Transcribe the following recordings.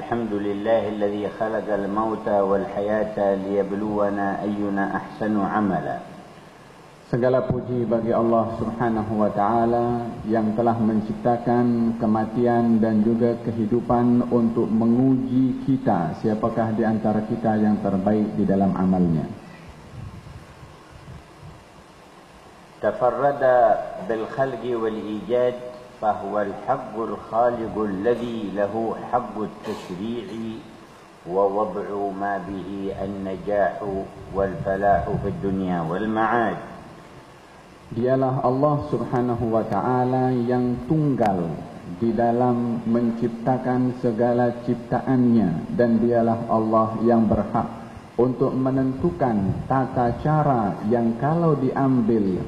الحمد لله الذي خلق الموت والحياة ليبلونا أينا أحسن عملا. Segala puji bagi Allah Subhanahu wa Ta'ala yang telah menciptakan kematian dan juga kehidupan untuk menguji kita, siapakah di antara kita yang terbaik di dalam amalnya. Tafarrada bil khalqi wal ijad fahuwa al-haqqu al-khaliqu alladhi lahu haqqu at-tashri'i wa wad'u ma bihi an-najahu wal falahu fid dunya wal ma'ad. Dialah Allah Subhanahu wa Ta'ala yang tunggal di dalam menciptakan segala ciptaannya, dan dialah Allah yang berhak untuk menentukan tata cara yang kalau diambil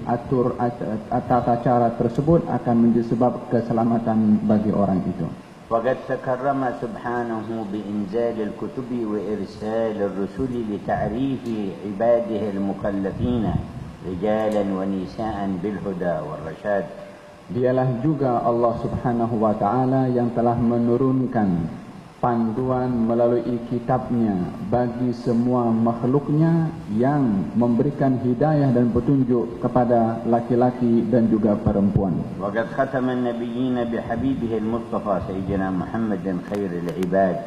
tata cara tersebut akan menjadi sebab keselamatan bagi orang itu. وقد تكرم سبحانه بإنزال الكتب وإرسال الرسل لتعريف عباده المكلفين رجالا ونساء بالهدى والرشاد. Dialah juga Allah Subhanahu wa Ta'ala yang telah menurunkan panduan melalui kitabnya bagi semua makhluknya, yang memberikan hidayah dan petunjuk kepada laki-laki dan juga perempuan. وقد ختم النبيين بحبيبه المصطفى سيدنا محمد خير العباد.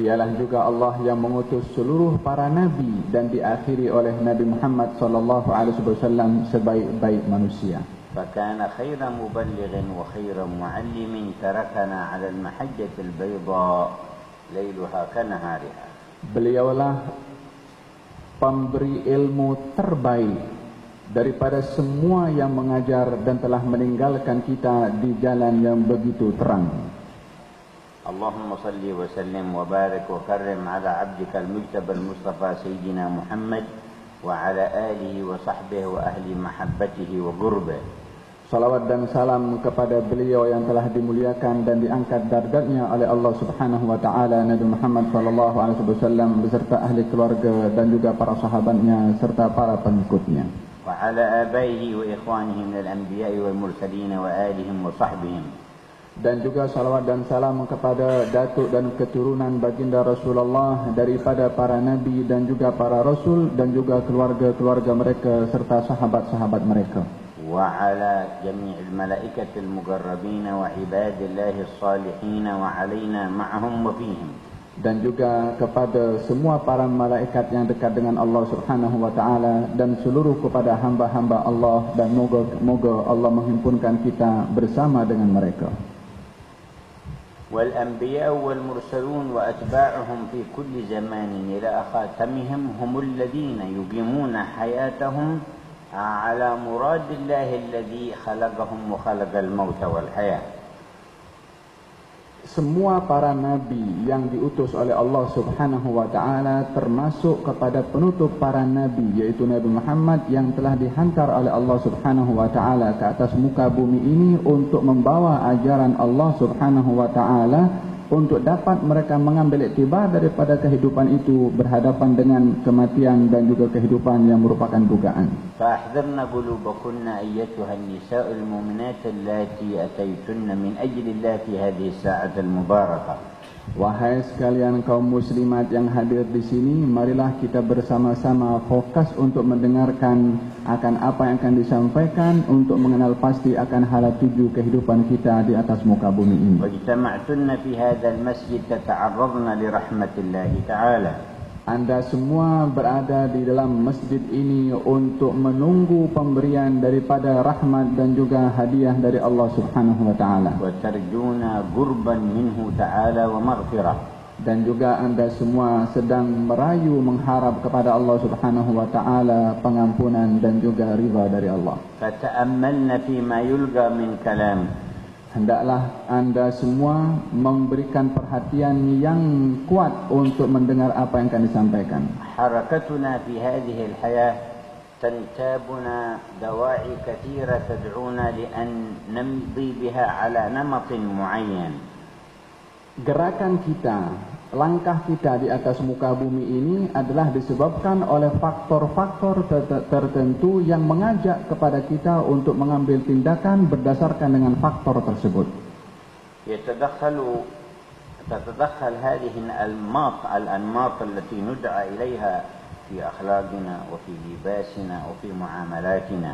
Dialah juga Allah yang mengutus seluruh para nabi dan diakhiri oleh Nabi Muhammad sallallahu alaihi wasallam sebaik-baik manusia. فكان خير مبلغ وخير معلم تركنا على المحجة البيضاء ليلها كنهارها. Beliaulah pemberi ilmu terbaik daripada semua yang mengajar dan telah meninggalkan kita di jalan yang begitu terang. اللهم صل وسلم وبارك وكرم على عبدك المجتبى المصطفى سيدنا محمد وعلى آله وصحبه وأهل محبته وقربه. Salawat dan salam kepada beliau yang telah dimuliakan dan diangkat darjatnya oleh Allah Subhanahu wa Ta'ala, Nabi Muhammad sallallahu alaihi wasallam beserta ahli keluarga dan juga para sahabatnya serta para pengikutnya. وعلى آبائه وإخوانه من الأنبياء والمرسلين وآلهم وصحبهم. Dan juga salawat dan salam kepada datuk dan keturunan baginda Rasulullah daripada para nabi dan juga para rasul dan juga keluarga-keluarga mereka serta sahabat-sahabat mereka. وعلى جميع الملائكة المقربين وعباد الله الصالحين وعلينا معهم وفيهم. Dan juga kepada semua para malaikat yang dekat dengan Allah Subhanahu wa Ta'ala dan seluruh kepada hamba-hamba Allah, dan moga Allah menghimpunkan kita bersama dengan mereka. والأنبياء والمرسلون وأتباعهم في كل زمان إلى خاتمهم هم الذين يقيمون حياتهم على مراد الله الذي خلقهم وخلق الموت والحياة. Semua para nabi yang diutus oleh Allah Subhanahu wa Ta'ala, termasuk kepada penutup para nabi yaitu Nabi Muhammad yang telah dihantar oleh Allah Subhanahu wa Ta'ala ke atas muka bumi ini untuk membawa ajaran Allah Subhanahu wa Ta'ala, untuk dapat mereka mengambil iktibar daripada kehidupan itu berhadapan dengan kematian dan juga kehidupan yang merupakan dugaan. فأحذرن قلوبكن أيتها النساء المؤمنات اللاتي أتيتن من أجل الله في هذه الساعة المباركة. Wahai sekalian kaum muslimat yang hadir di sini, marilah kita bersama-sama fokus untuk mendengarkan akan apa yang akan disampaikan, untuk mengenal pasti akan hala tuju kehidupan kita di atas muka bumi ini. واجتمعتن في هذا المسجد تتعرضن لرحمة الله تعالى. Anda semua berada di dalam masjid ini untuk menunggu pemberian daripada rahmat dan juga hadiah dari Allah Subhanahu wa Ta'ala. وترجون قربا منه تعالى ومغفرة. Dan juga Anda semua sedang merayu mengharap kepada Allah Subhanahu wa Ta'ala pengampunan dan juga ridha dari Allah. فتأملن فيما يلقى من كلام. Hendaklah Anda semua memberikan perhatian yang kuat untuk mendengar apa yang akan disampaikan. حركتنا في هذه الحياة تنتابنا دواعي كثيرة تدعونا لأن نمضي بها على نمط معين. Gerakan kita, langkah kita di atas muka bumi ini adalah disebabkan oleh faktor-faktor tertentu yang mengajak kepada kita untuk mengambil tindakan berdasarkan dengan faktor tersebut. يتدخل تتدخل هذه الأنماط التي ندعى إليها في أخلاقنا وفي لباسنا وفي معاملاتنا.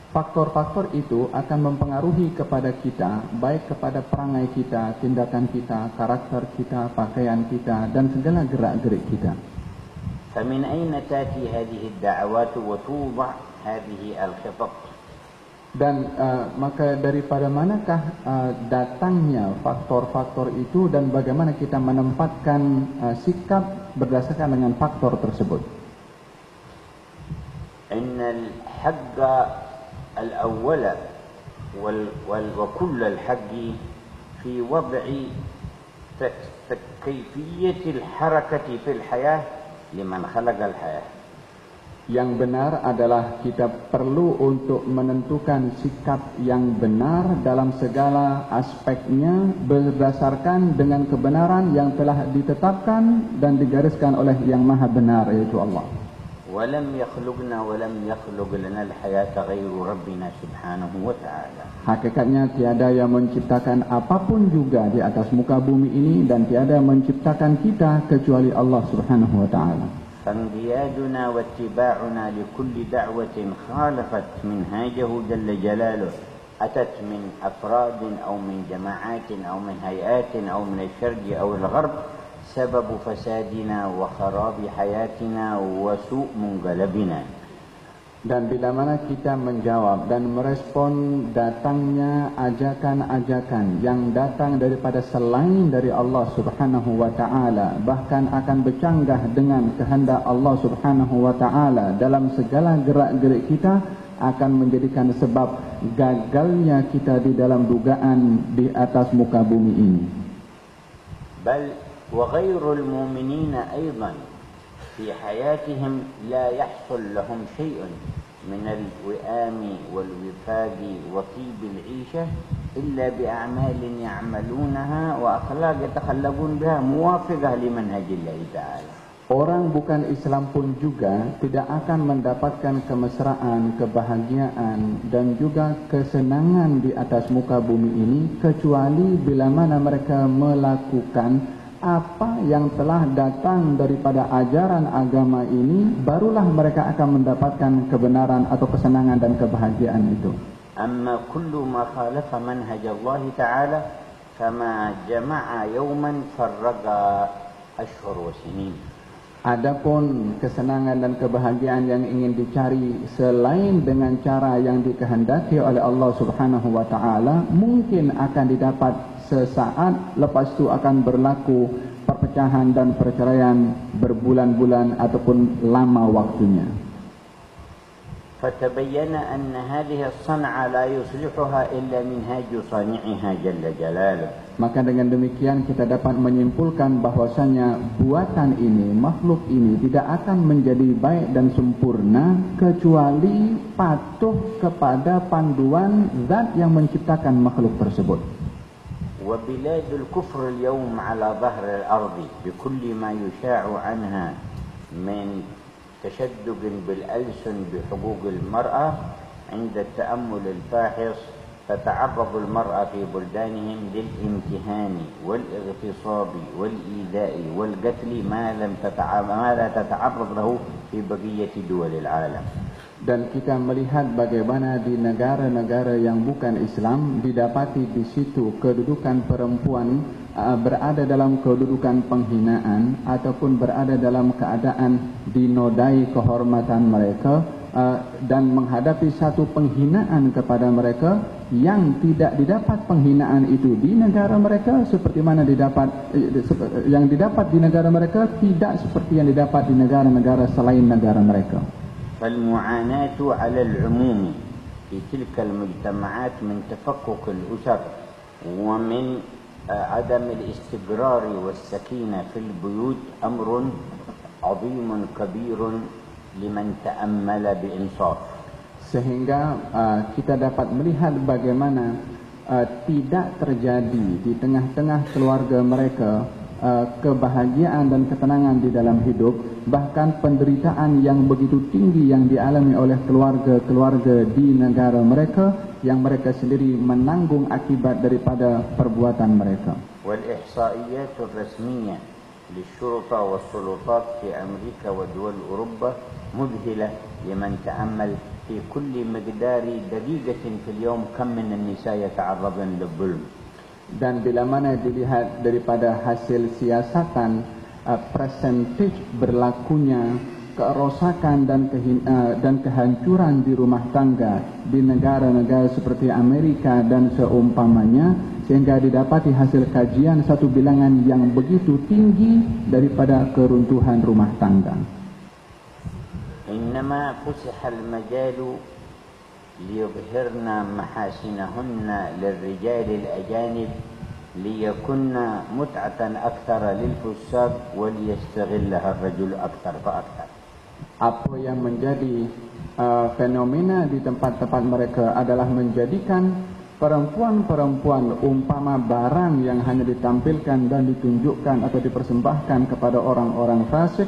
Faktor-faktor itu akan mempengaruhi kepada kita, baik kepada perangai kita, tindakan kita, karakter kita, pakaian kita, dan segala gerak-gerik kita. فمن أين تأتي هذه الدعوات وتوضع هذه الخطط؟ Dan maka daripada manakah datangnya faktor-faktor itu dan bagaimana kita menempatkan sikap berdasarkan dengan faktor tersebut? إن الحق الأول وكل الحق في وضع كيفية الحركة في الحياة لمن خلق الحياة. Yang benar adalah kita perlu untuk menentukan sikap yang benar dalam segala aspeknya berdasarkan dengan kebenaran yang telah ditetapkan dan digariskan oleh yang maha benar, yaitu Allah. ولم يخلقنا ولم يخلق لنا الحياة غير ربنا سبحانه وتعالى. Hakikatnya tiada yang menciptakan apapun juga di atas muka bumi ini dan tiada yang menciptakan kita kecuali Allah Subhanahu wa taala. فانقيادنا واتباعنا لكل دعوة خالفت منهاجه جل جلاله أتت من أفراد أو من جماعات أو من هيئات أو من الشرق أو الغرب سبب فسادنا وخراب حياتنا وسوء منقلبنا. Dan bila mana kita menjawab dan merespon datangnya ajakan-ajakan yang datang daripada selain dari Allah Subhanahu wa taala, bahkan akan bercanggah dengan kehendak Allah Subhanahu wa taala dalam segala gerak-gerik kita, akan menjadikan sebab gagalnya kita di dalam dugaan di atas muka bumi ini. Bal wa ghairul mu'minina aidan في حياتهم لا يحصل لهم شيء من الوئام والوفاق وطيب العيشة إلا بأعمال يعملونها وأخلاق يتخلقون بها موافقة لمنهج الله تعالى. Orang bukan Islam pun juga tidak akan mendapatkan kemesraan, kebahagiaan dan juga kesenangan di atas muka bumi ini kecuali bila mana mereka melakukan apa yang telah datang daripada ajaran agama ini, barulah mereka akan mendapatkan kebenaran atau kesenangan dan kebahagiaan itu. Amma kullu ma khalafa manhaj Allah Ta'ala fama jama'a yawman farraqa ashhur wa sinin. Adapun kesenangan dan kebahagiaan yang ingin dicari selain dengan cara yang dikehendaki oleh Allah Subhanahu wa taala mungkin akan didapat sesaat, lepas itu akan berlaku perpecahan dan perceraian berbulan-bulan ataupun lama waktunya. فتبين أن هذه الصنعة لا يصلحها إلا منهاج صانعها جل جلاله. Maka dengan demikian kita dapat menyimpulkan bahwasanya buatan ini, makhluk ini tidak akan menjadi baik dan sempurna kecuali patuh kepada panduan zat yang menciptakan makhluk tersebut. وبلاد الكفر اليوم على ظهر الأرض بكل ما يشاع عنها من تشدق بالألسن بحقوق المرأة عند التأمل الفاحص تتعرض المرأة في بلدانهم للامتهان والاغتصاب والإيذاء والقتل ما لا تتعرض له في بقية دول العالم. Dan kita melihat bagaimana di negara-negara yang bukan Islam didapati di situ kedudukan perempuan berada dalam kedudukan penghinaan ataupun berada dalam keadaan dinodai kehormatan mereka dan menghadapi satu penghinaan kepada mereka yang tidak didapat penghinaan itu di negara mereka seperti mana yang didapat di negara mereka tidak seperti yang didapat di negara-negara selain negara mereka. فالمعاناة على العموم في تلك المجتمعات من تفكك الأسر ومن عدم الاستقرار والسكينة في البيوت أمر عظيم كبير لمن تأمل بإنصاف. Sehingga kita dapat melihat bagaimana tidak terjadi di tengah-tengah keluarga mereka kebahagiaan dan ketenangan di dalam hidup, bahkan penderitaan yang begitu tinggi yang dialami oleh keluarga-keluarga di negara mereka yang mereka sendiri menanggung akibat daripada perbuatan mereka. والإحصائيات الرسمية للشرطة والسلطات في أمريكا ودول أوروبا مذهلة لمن تأمل في كل مقدار دقيقة في اليوم كم من النساء يتعرضن للظلم. Dan bila mana dilihat daripada hasil siasatan persentage berlakunya kerosakan dan kehancuran di rumah tangga di negara-negara seperti Amerika dan seumpamanya, sehingga didapati hasil kajian satu bilangan yang begitu tinggi daripada keruntuhan rumah tangga. إنما فسح المجال ليظهرن محاسنهن للرجال الأجانب ليكن متعة أكثر للفساد وليستغلها الرجل أكثر فأكثر. Apa yang menjadi fenomena di tempat-tempat mereka adalah menjadikan perempuan-perempuan umpama barang yang hanya ditampilkan dan ditunjukkan atau dipersembahkan kepada orang-orang fasik,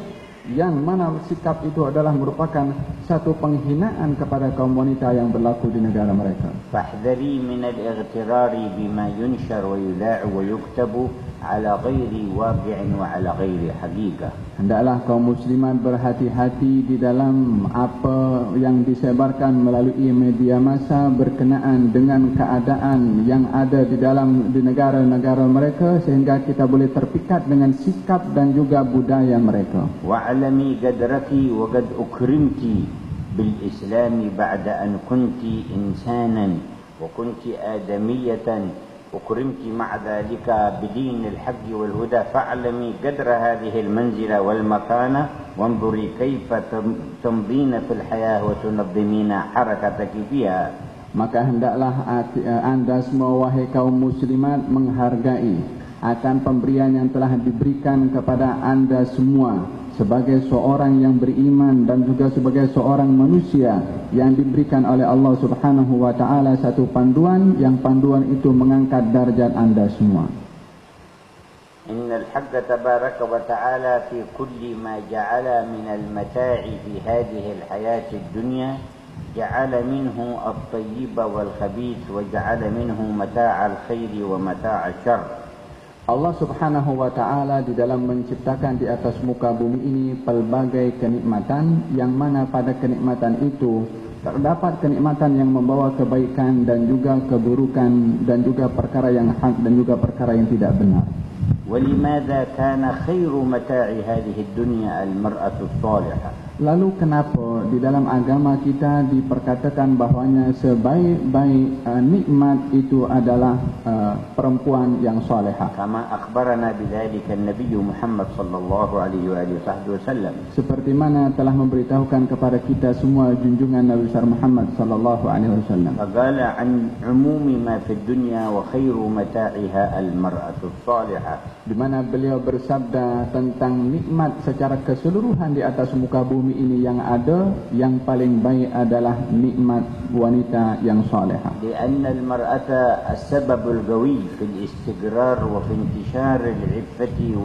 yang mana sikap itu adalah merupakan satu penghinaan kepada kaum wanita yang berlaku di negara mereka. فاحذري من الاغترار بما ينشر ويذاع ويكتب على غير واقع وعلى غير حقيقة. Hendaklah kaum muslimat berhati-hati di dalam apa yang disebarkan melalui media massa berkenaan dengan keadaan yang ada di negara-negara mereka, sehingga kita boleh terpikat dengan sikap dan juga budaya mereka. واعلمي قدرك وقد أكرمت بالإسلام بعد أن كنت إنسانا وكنت آدمية، أكرمت مع ذلك بدين الحق والهدى، فاعلمي قدر هذه المنزلة والمكانة، وانظري كيف تمضين في الحياة وتنظمين حركتك فيها. Maka hendaklah anda semua wahai kaum muslimat menghargai akan pemberian yang telah diberikan kepada anda semua sebagai seorang yang beriman dan juga sebagai seorang manusia yang diberikan oleh Allah Subhanahu wa taala satu panduan, yang panduan itu mengangkat darjat anda semua. Innal haqqa tabaraka wa ta'ala fi kulli ma ja'ala min al-mata'i fi hadhihi al-hayati ad-dunya ja'ala minhu at-tayyib wal-khabith wa ja'ala minhu mata' al-khair wa mata' al-syarr. Allah Subhanahu wa taala di dalam menciptakan di atas muka bumi ini pelbagai kenikmatan, yang mana pada kenikmatan itu terdapat kenikmatan yang membawa kebaikan dan juga keburukan, dan juga perkara yang hak dan juga perkara yang tidak benar. وَلِمَاذَا كَانَ خَيْرُ مَتَاعِ هَذِهِ الدُّنْيَا الْمَرْأَةُ الصَّالِحَةُ. Lalu kenapa di dalam agama kita diperkatakan bahwanya sebaik-baik nikmat itu adalah perempuan yang salihah? Kama akhbarana bidzalika an-nabiy Muhammad sallallahu alaihi wasallam. Seperti mana telah memberitahukan kepada kita semua junjungan Nabi besar Muhammad sallallahu alaihi wasallam. Faqala an umumi ma fi dunya wa khairu mata'iha al-mar'atu as-salihah. Di mana beliau bersabda tentang nikmat secara keseluruhan di atas muka bumi ini yang ada, yang paling baik adalah nikmat wanita yang salihah. Karena al-mar'ata as-sabab al-qawi fi al-istigrar wa fi intishar al-'iffati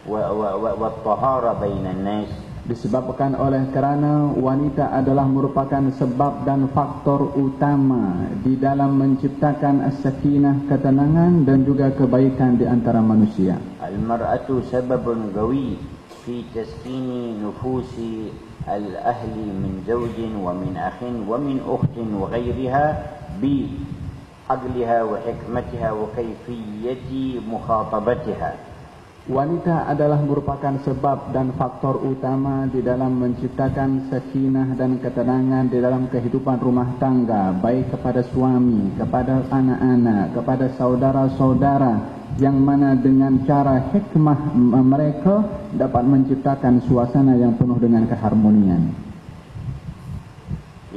wal-tahara baina an-nas. Disebabkan oleh kerana wanita adalah merupakan sebab dan faktor utama di dalam menciptakan as-sakinah, ketenangan dan juga kebaikan di antara manusia. Al-mar'atu sababun qawi في تسكين نفوس الأهل من زوج ومن أخ ومن أخت وغيرها بعقلها وحكمتها وكيفية مخاطبتها. Wanita adalah merupakan sebab dan faktor utama di dalam menciptakan sakinah dan ketenangan di dalam kehidupan rumah tangga, baik kepada suami, kepada anak-anak, kepada saudara-saudara, yang mana dengan cara hikmah mereka dapat menciptakan suasana yang penuh dengan keharmonian.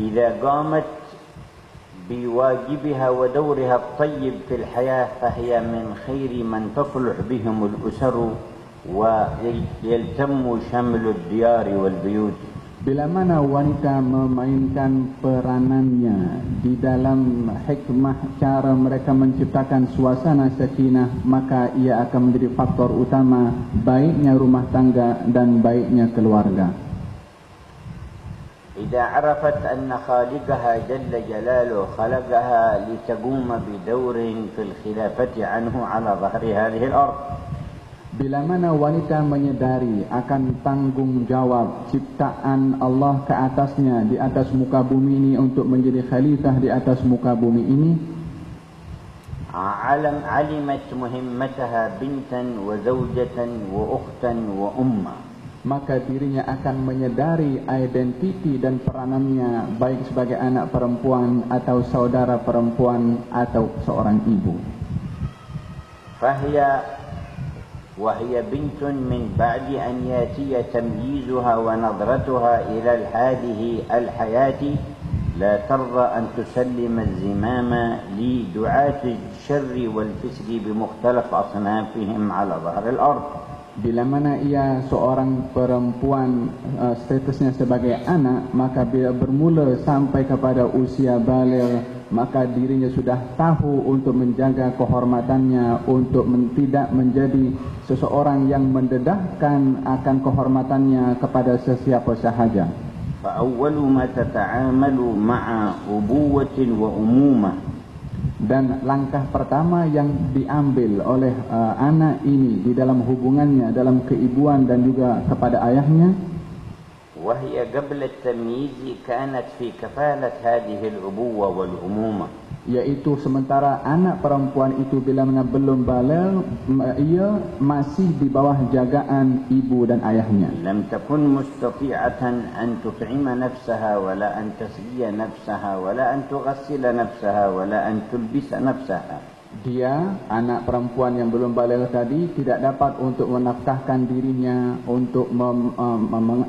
Idza qamat biwajibiha wa dawriha at-tayyib fil hayah fahiya min khairi man tafluh bihim al-usar wa yaltammu shamlu ad-diyar wal buyut. Bila mana wanita memainkan peranannya di dalam hikmah cara mereka menciptakan suasana sakinah, maka ia akan menjadi faktor utama baiknya rumah tangga dan baiknya keluarga. إذا عرفت أن خالقها جل جلاله خلقها لتقوم بدور في الخلافة عنه على ظهر هذه الأرض. Bila mana wanita menyedari akan tanggung jawab ciptaan Allah ke atasnya di atas muka bumi ini untuk menjadi khalifah di atas muka bumi ini, علمت مهمتها بنتا وزوجة وأختا وأمة. Maka dirinya akan menyedari identiti dan peranannya baik sebagai anak perempuan atau saudara perempuan atau seorang ibu. وهي بنت من بعد أن يأتي تمييزها ونظرتها إلى هذه الحياة لا ترضى أن تسلم الزمام لدعاة الشر والفسق بمختلف أصنافهم على ظهر الأرض. Bila mana ia seorang perempuan statusnya sebagai anak, maka bila bermula sampai kepada usia baligh, maka dirinya sudah tahu untuk menjaga kehormatannya, untuk tidak menjadi seseorang yang mendedahkan akan kehormatannya kepada sesiapa sahaja. فأول ما تتعامل مع أبوة وأمومة. Dan langkah pertama yang diambil oleh anak ini di dalam hubungannya dalam keibuan dan juga kepada ayahnya, وهي قبل التمييز كانت في كفالة هذه الأبوة والأمومة. yaitu sementara anak perempuan itu bila mana belum baligh, ia masih di bawah jagaan ibu dan ayahnya. لم تكن مستطيعة أن تطعم نفسها ولا أن تسقي نفسها ولا أن تغسل نفسها ولا أن تلبس نفسها. Dia, anak perempuan yang belum baligh tadi, tidak dapat untuk menafkahkan dirinya, untuk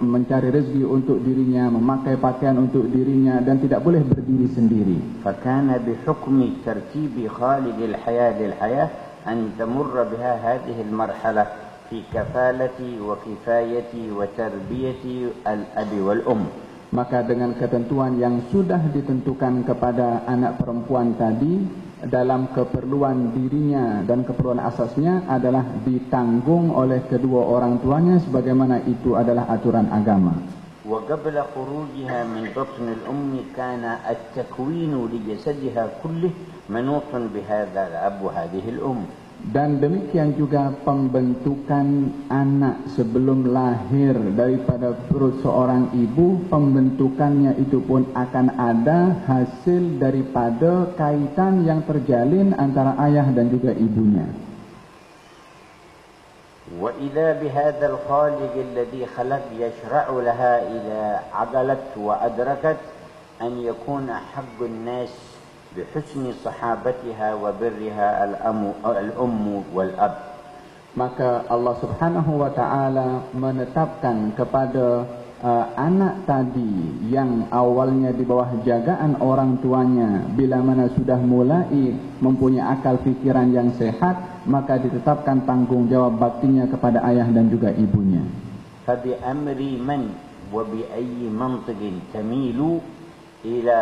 mencari rezeki untuk dirinya, memakai pakaian untuk dirinya, dan tidak boleh berdiri sendiri. فكان بحكم ترتيب خالق الحياة للحياة أن تمر بها هذه المرحلة في كفالة وكفاية وتربية الأب والأم. Maka dengan ketentuan yang sudah ditentukan kepada anak perempuan tadi, dalam keperluan dirinya dan keperluan asasnya adalah ditanggung oleh kedua orang tuanya sebagaimana itu adalah aturan agama. وقبل خروجها من بطن الأم كان التكوين لجسدها كله منوط بهذا الأب وهذه الأم. Dan demikian juga pembentukan anak sebelum lahir daripada perut seorang ibu, pembentukannya itu pun akan ada hasil daripada kaitan yang terjalin antara ayah dan juga ibunya. وإذا بهذا الخالق الذي خلق يشرع لها إذا عقلت وأدركت أن يكون حق الناس بحسن صحابتها وبرها الأم والأب. Maka Allah Subhanahu wa taala menetapkan kepada anak tadi yang awalnya di bawah jagaan orang tuanya, bila mana sudah mulai mempunyai akal fikiran yang sehat, maka ditetapkan tanggung jawab baktinya kepada ayah dan juga ibunya. فبأمر من وبأي منطق تميل إلى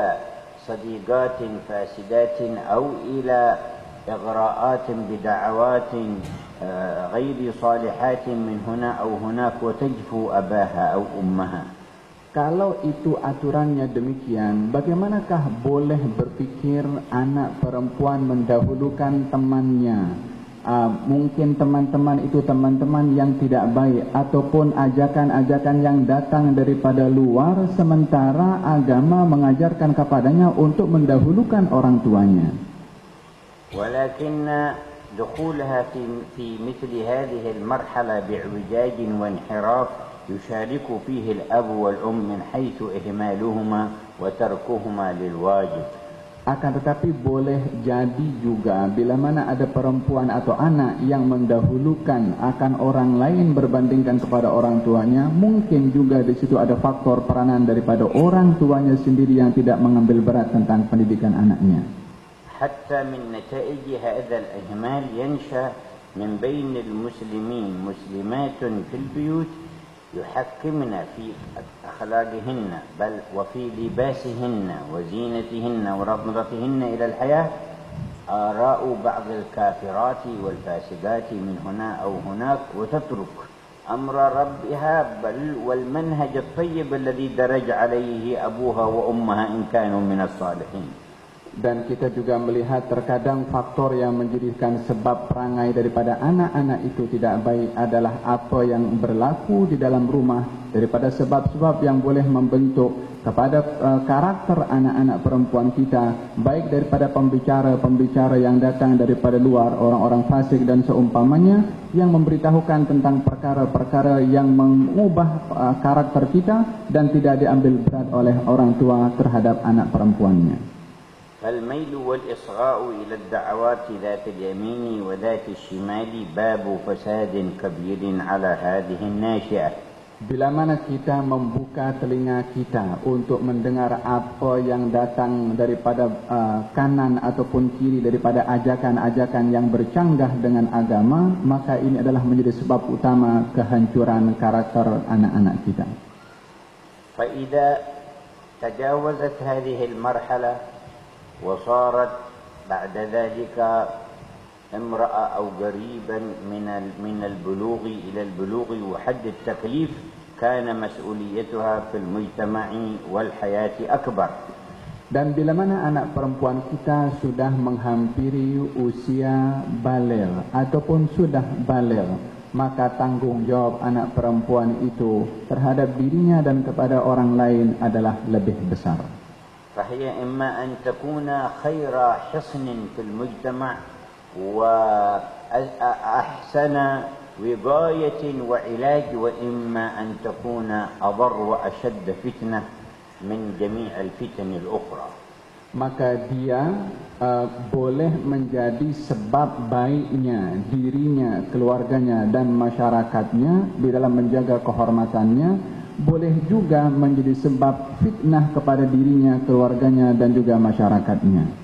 صديقات فاسدات أو إلى إغراءات بدعوات غير صالحات من هنا أو هناك وتجفو أباها أو أمها. Kalau itu aturannya demikian, bagaimanakah boleh berpikir anak perempuan mendahulukan temannya? Mungkin teman-teman itu teman-teman yang tidak baik ataupun ajakan-ajakan yang datang daripada luar, sementara agama mengajarkan kepadanya untuk mendahulukan orang tuanya. ولكن دخولها في مثل هذه المرحلة باعوجاج وانحراف يشارك فيه الأب والأم من حيث إهمالهما وتركهما للواجب. Akan tetapi boleh jadi juga bila mana ada perempuan atau anak yang mendahulukan akan orang lain berbandingkan kepada orang tuanya, mungkin juga di situ ada faktor peranan daripada orang tuanya sendiri yang tidak mengambil berat tentang pendidikan anaknya. حتى من نتائج هذا الإهمال ينشأ من بين المسلمين مسلمات في البيوت يحكمن في أخلاقهن بل وفي لباسهن وزينتهن ورغبتهن إلى الحياة آراء بعض الكافرات والفاسدات من هنا أو هناك وتترك أمر ربها بل والمنهج الطيب الذي درج عليه أبوها وأمها إن كانوا من الصالحين. Dan kita juga melihat terkadang faktor yang menjadikan sebab perangai daripada anak-anak itu tidak baik adalah apa yang berlaku di dalam rumah, daripada sebab-sebab yang boleh membentuk kepada karakter anak-anak perempuan kita, baik daripada pembicara-pembicara yang datang daripada luar, orang-orang fasik dan seumpamanya, yang memberitahukan tentang perkara-perkara yang mengubah karakter kita dan tidak diambil berat oleh orang tua terhadap anak perempuannya. فالميل والإصغاء إلى الدعوات ذات اليمين وذات الشمال باب فساد كبير على هذه الناشئة. Bila mana kita membuka telinga kita untuk mendengar apa yang datang daripada kanan ataupun kiri daripada ajakan-ajakan yang bercanggah dengan agama, maka ini adalah menjadi sebab utama kehancuran karakter anak-anak kita. فإذا تجاوزت هذه المرحلة وصارت بعد ذلك امرأة أو قريبا من البلوغ إلى البلوغ وحد التكليف كان مسؤوليتها في المجتمع والحياة أكبر. Dan bila mana anak perempuan kita sudah menghampiri usia baligh ataupun sudah baligh, maka tanggung jawab anak perempuan itu terhadap dirinya dan kepada orang lain adalah lebih besar. فهي إما أن تكون خير حصن في المجتمع وأحسن وقاية وعلاج، وإما أن تكون أضر وأشد فتنة من جميع الفتن الأخرى. Maka dia boleh menjadi sebab baiknya dirinya, keluarganya dan masyarakatnya di dalam menjaga kehormatannya, boleh juga menjadi sebab fitnah kepada dirinya, keluarganya dan juga masyarakatnya.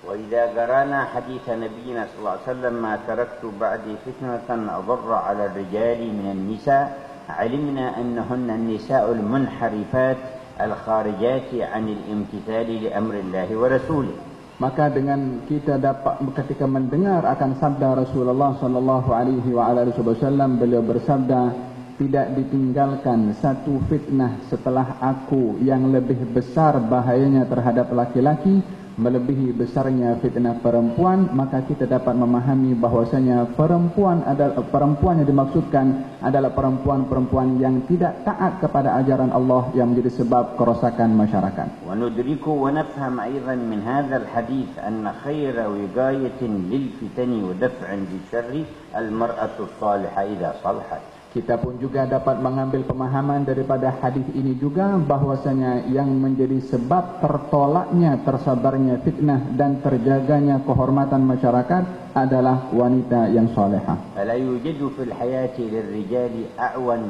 وإذا قرأنا حديث نبينا صلى الله عليه وسلم ما تركت بعدي فتنة أضر على الرجال من النساء علمنا أنهن النساء المنحرفات الخارجات عن الامتثال لأمر الله ورسوله. Maka dengan kita dapat ketika mendengar akan sabda Rasulullah sallallahu alaihi wasallam, beliau bersabda, tidak ditinggalkan satu fitnah setelah aku yang lebih besar bahayanya terhadap laki-laki melebihi besarnya fitnah perempuan. Maka kita dapat memahami bahwasanya perempuan yang dimaksudkan adalah perempuan-perempuan yang tidak taat kepada ajaran Allah yang menjadi sebab kerosakan masyarakat. وندرك ونفهم أيضا من هذا الحديث أن خير وقاية للفتن ودفع للشر المرأة الصالحة إذا صلحت. Kita pun juga dapat mengambil pemahaman daripada hadis ini juga bahwasanya yang menjadi sebab tertolaknya, tersabarnya fitnah dan terjaganya kehormatan masyarakat adalah wanita yang salehah. فلا يوجد في الحياة للرجال أعون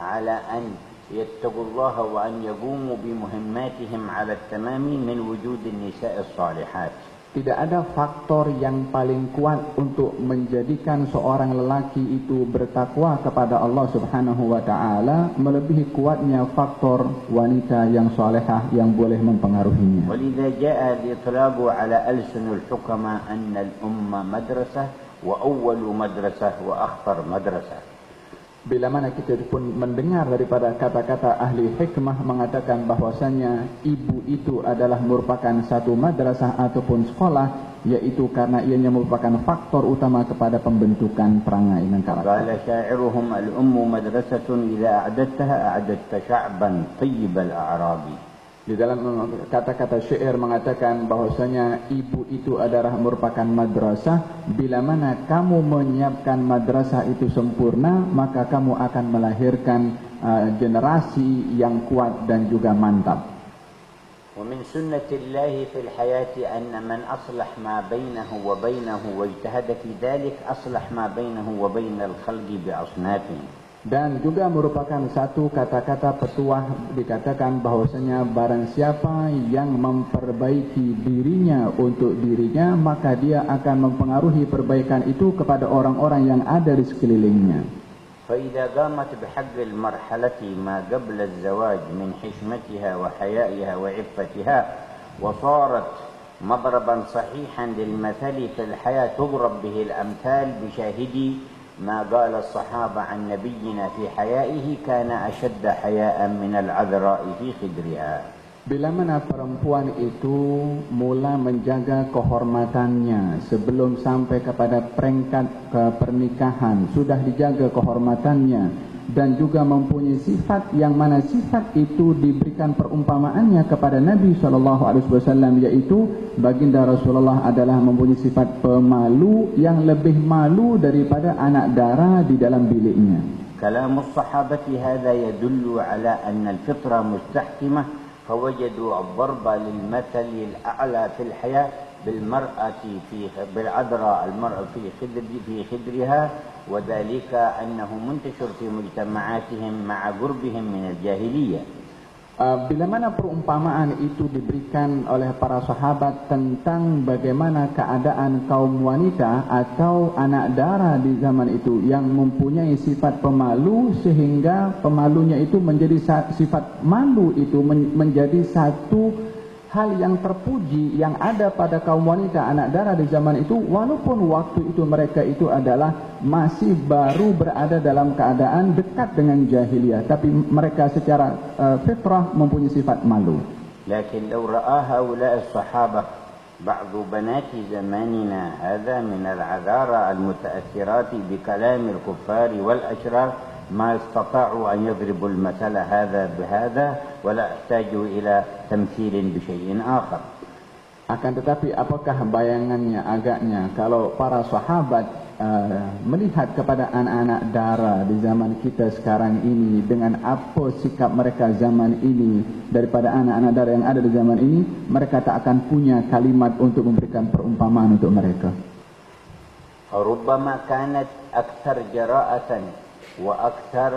على أن يتقوا الله وأن يقوموا بمهماتهم على التمام من وجود النساء الصالحات. Tidak ada faktor yang paling kuat untuk menjadikan seorang lelaki itu bertakwa kepada Allah Subhanahu wa taala melebihi kuatnya faktor wanita yang salehah yang boleh mempengaruhinya. ولذا جاء الإطلاق على ألسن الحكماء أن الأمة مدرسة وأول مدرسة وأخطر مدرسة. Bila mana kita pun mendengar daripada kata-kata ahli hikmah mengatakan bahwasanya ibu itu adalah merupakan satu madrasah ataupun sekolah, yaitu karena ianya merupakan faktor utama kepada pembentukan perangai dan karakter. قال شاعرهم الأم مدرسة إذا أعددتها أعددت شعبا طيب الأعراب. Di dalam kata-kata syair mengatakan bahwasanya ibu itu adalah merupakan madrasah. Bila mana kamu menyiapkan madrasah itu sempurna, maka kamu akan melahirkan generasi yang kuat dan juga mantap. ومن سنة الله في الحياة أن من أصلح ما بينه وبينه واجتهد في ذلك أصلح ما بينه وبين الخلق بأصنافه. Dan juga merupakan satu kata-kata petuah dikatakan bahwasanya barang siapa yang memperbaiki dirinya untuk dirinya, maka dia akan mempengaruhi perbaikan itu kepada orang-orang yang ada di sekelilingnya. فإذا قامت بحق المرحلة ما قبل الزواج من حشمتها وحيائها وعفتها وصارت مضربا صحيحا للمثل في الحياة تضرب به الأمثال بشاهدي ما قال الصحابة عن نبينا في حيائه كان أشد حياء من العذراء في خدرها. Bila mana perempuan itu mula menjaga kehormatannya sebelum sampai kepada peringkat pernikahan, sudah dijaga kehormatannya dan juga mempunyai sifat yang mana sifat itu diberikan perumpamaannya kepada Nabi SAW, yaitu baginda Rasulullah adalah mempunyai sifat pemalu yang lebih malu daripada anak dara di dalam biliknya. كلام الصحابة هذا يدل على أن الفطرة مستحكمة فوجدوا الضرب للمثل الأعلى في الحياة بالمرأة بالعذراء المرأة في خدرها، وذلك أنه منتشر في مجتمعاتهم مع قربهم من الجاهلية. Bila mana perumpamaan itu diberikan oleh para sahabat tentang bagaimana keadaan kaum wanita atau anak dara di zaman itu yang mempunyai sifat pemalu, sehingga pemalunya itu menjadi sifat malu itu menjadi satu hal yang terpuji yang ada pada kaum wanita anak dara di zaman itu, walaupun waktu itu mereka itu adalah masih baru berada dalam keadaan dekat dengan jahiliyah, tapi mereka secara fitrah mempunyai sifat malu. لكن لو رأى هؤلاء الصحابة بعض بنات زماننا هذا من العذارى المتأثرات بكلام الكفار والأشرار ما استطاعوا أن يضربوا المثل هذا بهذا ولا احتاجوا إلى تمثيل بشيء آخر. Akan tetapi apakah bayangannya agaknya kalau para sahabat melihat kepada anak-anak dara di zaman kita sekarang ini dengan apa sikap mereka zaman ini daripada anak-anak dara yang ada di zaman ini, mereka tak akan punya kalimat untuk memberikan perumpamaan untuk mereka. ربما كانت أكثر جراءة وأكثر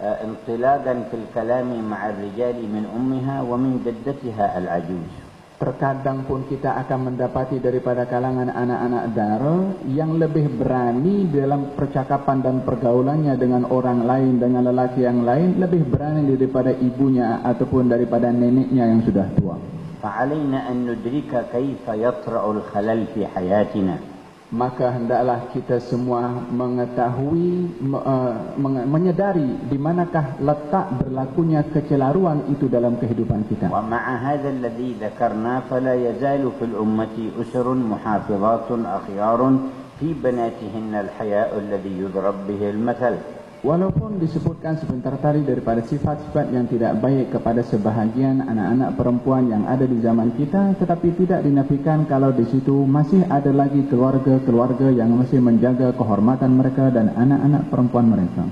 انطلاقا في الكلام مع الرجال من أمها ومن جدتها العجوز. Terkadang pun kita akan mendapati daripada kalangan anak-anak dara yang lebih berani dalam percakapan dan pergaulannya dengan orang lain, dengan lelaki yang lain, lebih berani daripada ibunya ataupun daripada neneknya yang sudah tua. فعلينا أن ندرك كيف يطرأ الخلل في حياتنا. Maka hendaklah kita semua mengetahui, menyedari di manakah letak berlakunya kecelaruan itu dalam kehidupan kita. ومع هذا الذي ذكرنا فلا يزال في الأمة أسر محافظات أخيار في بناتهن الحياء الذي يضرب به المثل. Walaupun disebutkan sebentar tadi daripada sifat-sifat yang tidak baik kepada sebahagian anak-anak perempuan yang ada di zaman kita, tetapi tidak dinafikan kalau di situ masih ada lagi keluarga-keluarga yang masih menjaga kehormatan mereka dan anak-anak perempuan mereka.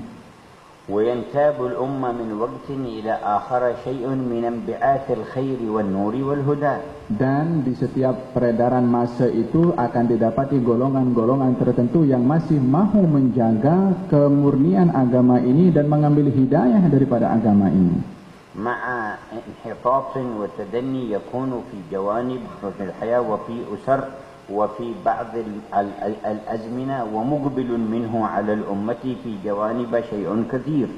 وينتاب الأمة من وقت إلى آخر شيء من انبعاث الخير والنور والهدى. Dan di setiap peredaran masa itu akan didapati golongan-golongan tertentu yang masih mahu menjaga kemurnian agama ini dan mengambil hidayah daripada agama ini. مع انحطاط وتدني يكون في جوانب في الحياة وفي أسر وفي بعض الأزمنة ومقبل منه على الأمة في جوانب شيء كثير.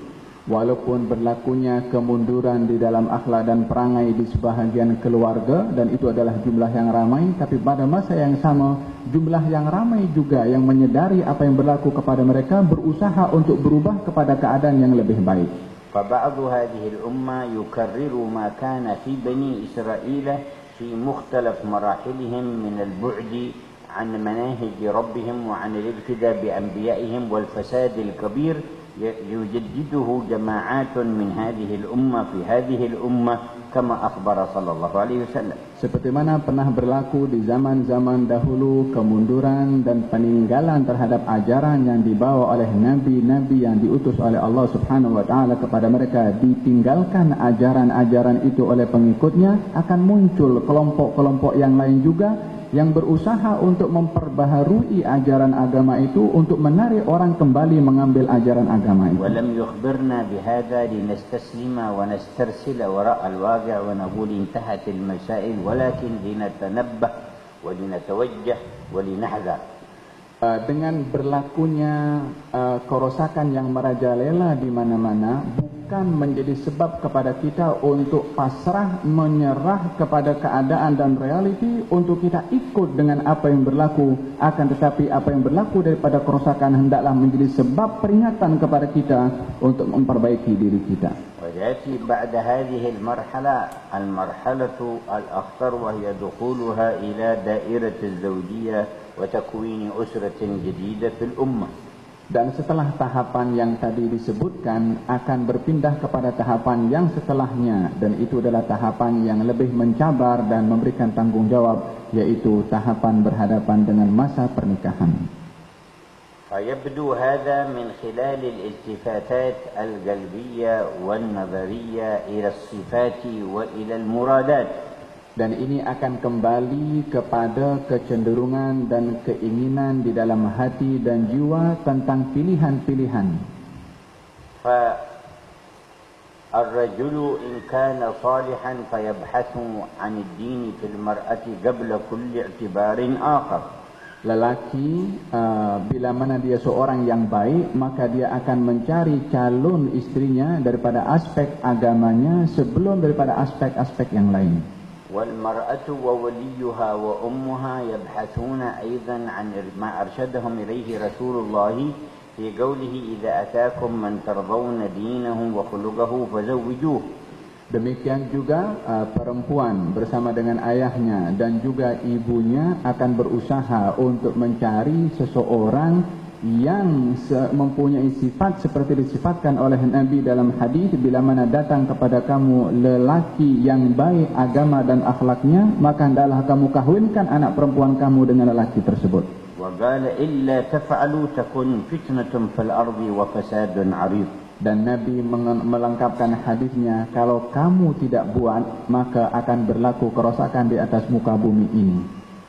Walaupun berlakunya kemunduran di dalam akhlak dan perangai di sebahagian keluarga, dan itu adalah jumlah yang ramai, tapi pada masa yang sama jumlah yang ramai juga yang menyedari apa yang berlaku kepada mereka, berusaha untuk berubah kepada keadaan yang lebih baik. فبعض هذه الأمة يكرر ما كان في بني إسرائيل في مختلف مراحلهم من البعد عن مناهج ربهم وعن الاقتداء بأنبيائهم والفساد الكبير يجدده جماعات من هذه الأمة في هذه الأمة كما أخبر صلى الله عليه وسلم. Seperti mana pernah berlaku di zaman-zaman dahulu kemunduran dan peninggalan terhadap ajaran yang dibawa oleh nabi-nabi yang diutus oleh Allah Subhanahu wa taala kepada mereka, ditinggalkan ajaran-ajaran itu oleh pengikutnya, akan muncul kelompok-kelompok yang lain juga yang berusaha untuk memperbaharui ajaran agama itu, untuk menarik orang kembali mengambil ajaran agama itu. ولم يخبرنا بهذا لنستسلم ونسترسل وراء الواقع ونقول انتهت المسائل ولكن لنتنبه ولنتوجه ولنحذر. Dengan berlakunya kerosakan yang merajalela di mana-mana, bukan menjadi sebab kepada kita untuk pasrah menyerah kepada keadaan dan realiti untuk kita ikut dengan apa yang berlaku, akan tetapi apa yang berlaku daripada kerosakan hendaklah menjadi sebab peringatan kepada kita untuk memperbaiki diri kita. ويأتي بعد هذه المرحلة الأخطر وهي دخولها إلى دائرة الزوجية وتكوين أسرة جديدة في الأمة. Dan setelah tahapan yang tadi disebutkan akan berpindah kepada tahapan yang setelahnya, dan itu adalah tahapan yang lebih mencabar dan memberikan tanggung jawab, yaitu tahapan berhadapan dengan masa pernikahan. فيبدو هذا من خلال الالتفاتات القلبية والنظرية إلى الصفات وإلى المرادات. Dan ini akan kembali kepada kecenderungan dan keinginan di dalam hati dan jiwa tentang pilihan-pilihan. فالرجل إن كان صالحا فيبحث عن الدين في المرأة قبل كل اعتبار آخر. Lelaki bila mana dia seorang yang baik, maka dia akan mencari calon istrinya daripada aspek agamanya sebelum daripada aspek-aspek yang lain. والمرأة ووليها وأمها يبحثون أيضا عن ما أرشدهم إليه رسول الله في قوله إذا أتاكم من ترضون دينه وخلقه فزوجوه. Demikian juga perempuan bersama dengan ayahnya dan juga ibunya akan berusaha untuk mencari seseorang yang mempunyai sifat seperti disifatkan oleh Nabi dalam hadis, bila mana datang kepada kamu lelaki yang baik agama dan akhlaknya, maka hendaklah kamu kahwinkan anak perempuan kamu dengan lelaki tersebut. وقال إلا تفعلوا تكن فتنة في الأرض وفساد عريض. Dan Nabi melengkapkan hadisnya, kalau kamu tidak buat maka akan berlaku kerosakan di atas muka bumi ini.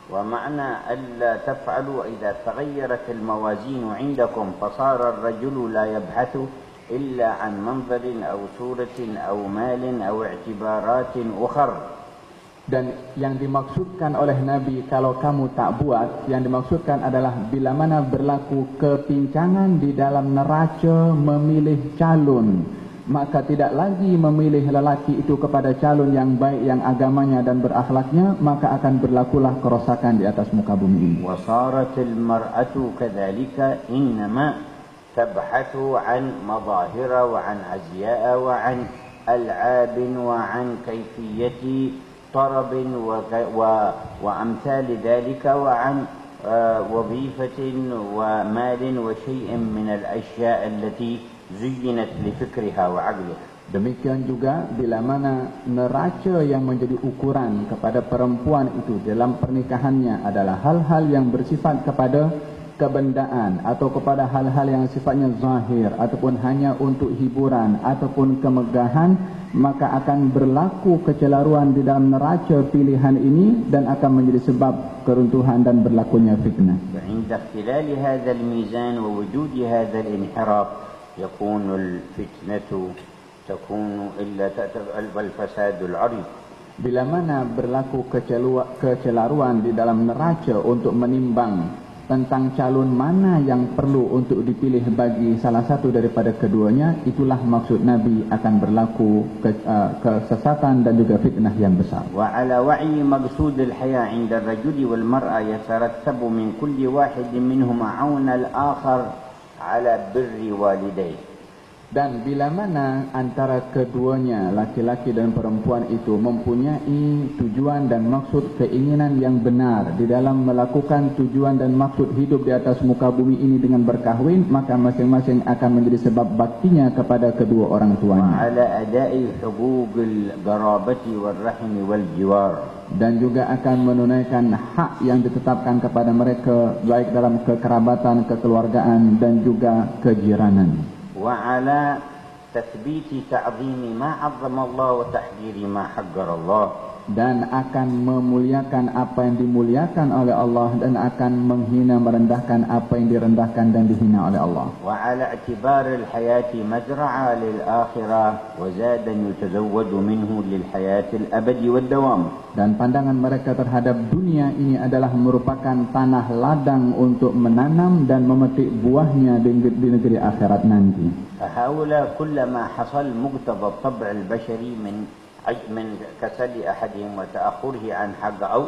ومعنى ألا تفعلوا إذا تغيرت الموازين عندكم فصار الرجل لا يبحث إلا عن منظر أو صورة أو مال أو اعتبارات أخرى. Dan yang dimaksudkan oleh Nabi kalau kamu tak buat, yang dimaksudkan adalah bila mana berlaku kepincangan di dalam neraca memilih calon, maka tidak lagi memilih lelaki itu kepada calon yang baik, yang agamanya dan berakhlaknya, maka akan berlakulah kerosakan di atas muka bumi ini. وصارت المرأة كذلك إنما تبحث عن مظاهر وعن أزياء وعن ألعاب وعن كيفية طرب وأمثال ذلك وعن وظيفة ومال وشيء من الأشياء التي زينت لفكرها وعقلها. Demikian juga bila mana neraca yang menjadi ukuran kepada perempuan itu dalam pernikahannya adalah hal-hal yang bersifat kepada kebendaan atau kepada hal-hal yang sifatnya zahir ataupun hanya untuk hiburan ataupun kemegahan, maka akan berlaku kecelaruan di dalam neraca pilihan ini dan akan menjadi sebab keruntuhan dan berlakunya fitnah. عند اختلال هذا الميزان ووجود هذا الانحراف يكون الفتنة تكون إلا الفساد العريض. Bila mana berlaku kecelaruan di dalam neraca untuk menimbang tentang calon mana yang perlu untuk dipilih bagi salah satu daripada keduanya, itulah maksud Nabi akan berlaku kesesatan dan juga fitnah yang besar. وعلى وعي مقصود الحياة عند الرجل والمرأة يترتب من كل واحد منهما عون الآخر على بر والديه. Dan bila mana antara keduanya, laki-laki dan perempuan itu mempunyai tujuan dan maksud keinginan yang benar di dalam melakukan tujuan dan maksud hidup di atas muka bumi ini dengan berkahwin, maka masing-masing akan menjadi sebab baktinya kepada kedua orang tuanya. وعلى أداء حقوق القرابة والرحم والجوار. Dan juga akan menunaikan hak yang ditetapkan kepada mereka baik dalam kekerabatan, kekeluargaan dan juga kejiranan. وعلى تثبيت تعظيم ما عظم الله وتحذير ما حقر الله. dan akan memuliakan apa yang dimuliakan oleh Allah dan akan menghina merendahkan apa yang direndahkan dan dihina oleh Allah. وعلى اعتبار الحياة مزرعة للآخرة وزادا يتزود منه للحياة الأبد والدوام. Dan pandangan mereka terhadap dunia ini adalah merupakan tanah ladang untuk menanam dan memetik buahnya di negeri akhirat nanti. فهؤلاء كلما حصل مقتضى الطبع البشري من كسل أحدهم وتأخره عن حق أو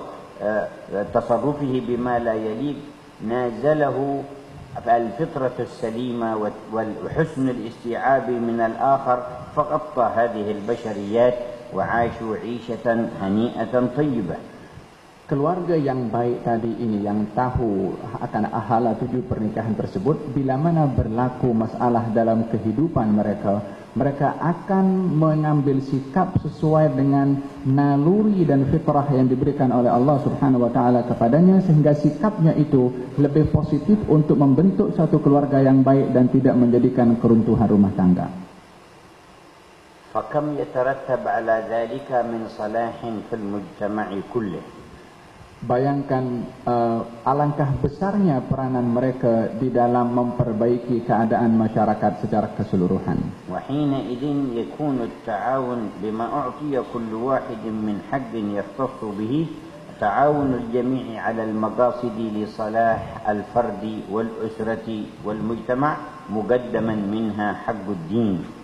تصرفه بما لا يليق نازله الفطرة السليمة وحسن الاستيعاب من الآخر فغطى هذه البشريات وعاشوا عيشة هنيئة طيبة. Keluarga yang baik tadi ini yang tahu akan hala tujuh pernikahan tersebut, bila mana berlaku masalah dalam kehidupan mereka, mereka akan mengambil sikap sesuai dengan naluri dan fitrah yang diberikan oleh Allah Subhanahu wa taala kepadanya, sehingga sikapnya itu lebih positif untuk membentuk satu keluarga yang baik dan tidak menjadikan keruntuhan rumah tangga. فكم يترتب على ذلك من صلاح في المجتمع كله. Bayangkan alangkah besarnya peranan mereka di dalam memperbaiki keadaan masyarakat secara keseluruhan. وحينئذ يكون التعاون بما أعطي كل واحد من حق يختص به تعاون الجميع على المقاصد لصلاح الفرد والأسرة والمجتمع مقدما منها حق الدين.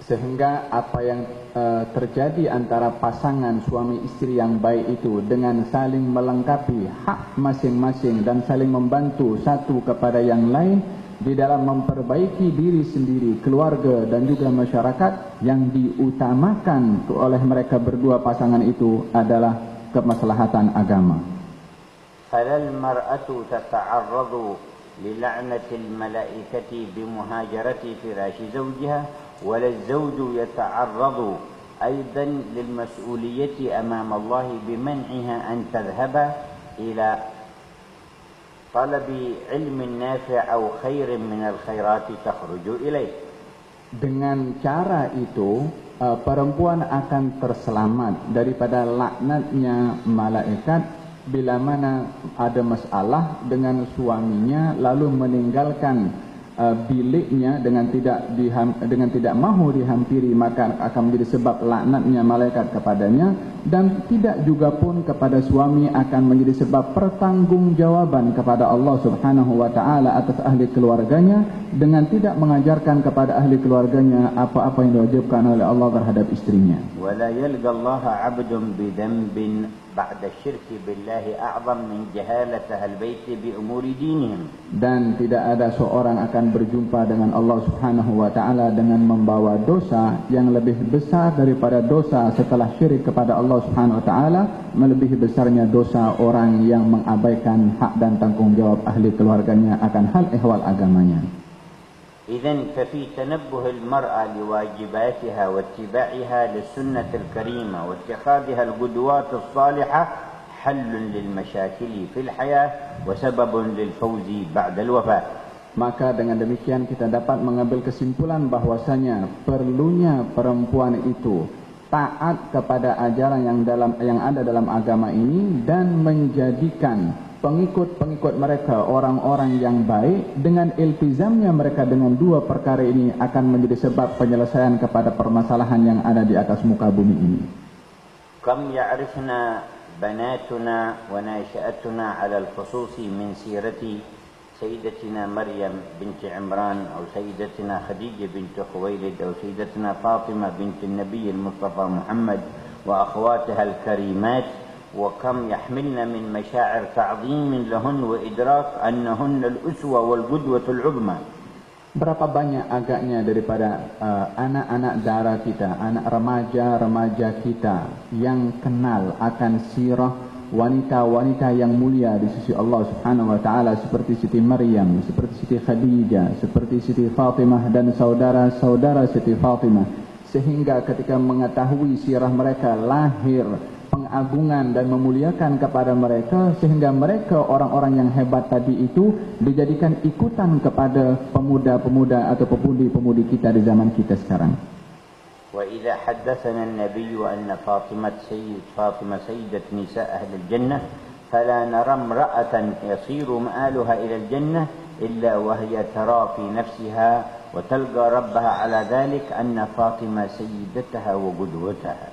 Sehingga apa yang terjadi antara pasangan suami istri yang baik itu dengan saling melengkapi hak masing-masing dan saling membantu satu kepada yang lain di dalam memperbaiki diri sendiri, keluarga dan juga masyarakat, yang diutamakan oleh mereka berdua pasangan itu adalah kemaslahatan agama. فلا المرأة تتعرض للعنة الملائكة بمهاجرة فراش زوجها ولا الزوج يتعرض أيضا للمسؤولية أمام الله بمنعها أن تذهب إلى طلب علم نافع أو خير من الخيرات تخرج إليه. Dengan cara itu perempuan akan terselamat daripada laknatnya malaikat bila mana ada masalah dengan suaminya lalu meninggalkan biliknya dengan tidak mahu dihampiri, maka akan menjadi sebab laknatnya malaikat kepadanya, dan tidak juga pun kepada suami akan menjadi sebab pertanggungjawaban kepada Allah Subhanahu wa taala atas ahli keluarganya dengan tidak mengajarkan kepada ahli keluarganya apa-apa yang diwajibkan oleh Allah terhadap istrinya. ولا يلقى الله عبد بذنب بعد الشرك بالله أعظم من جهالة أهل البيت بأمور دينهم. Dan tidak ada seorang akan berjumpa dengan Allah Subhanahu wa taala dengan membawa dosa yang lebih besar daripada dosa setelah syirik kepada Allah Subhanahu wa taala, melebihi besarnya dosa orang yang mengabaikan hak dan tanggungjawab ahli keluarganya akan hal ehwal agamanya. إذن ففي تنبه المرأة لواجباتها واتباعها للسنة الكريمة واتخاذها القدوات الصالحة حل للمشاكل في الحياة وسبب للفوز بعد الوفاة. Maka dengan demikian kita dapat mengambil kesimpulan bahwasanya perlunya perempuan itu taat kepada ajaran yang ada dalam agama ini dan menjadikan pengikut-pengikut mereka orang-orang yang baik. Dengan iltizamnya mereka dengan dua perkara ini akan menjadi sebab penyelesaian kepada permasalahan yang ada di atas muka bumi ini. Kam ya'rifna banatuna wa nasha'atuna 'ala al-khusus min sirati سيدتنا مريم بنت عمران أو سيدتنا خديجة بنت خويلد أو سيدتنا فاطمة بنت النبي المصطفى محمد وأخواتها الكريمات، وكم يحملن من مشاعر تعظيم لهن وإدراك أنهن الأسوة والقدوة العظمى. Berapa banyak agaknya daripada anak-anak darah kita, anak remaja-remaja kita yang kenal akan sirah wanita-wanita yang mulia di sisi Allah Subhanahu wa taala, seperti Siti Maryam, seperti Siti Khadijah, seperti Siti Fatimah dan saudara-saudara Siti Fatimah, sehingga ketika mengetahui sirah mereka lahir pengagungan dan memuliakan kepada mereka, sehingga mereka orang-orang yang hebat tadi itu dijadikan ikutan kepada pemuda-pemuda atau pemudi-pemudi kita di zaman kita sekarang. وإذا حدثنا النبي أن فاطمة سيدة نساء أهل الجنة فلا نرى امرأة يصير مآلها إلى الجنة إلا وهي ترى في نفسها وتلقى ربها على ذلك أن فاطمة سيدتها وقدوتها.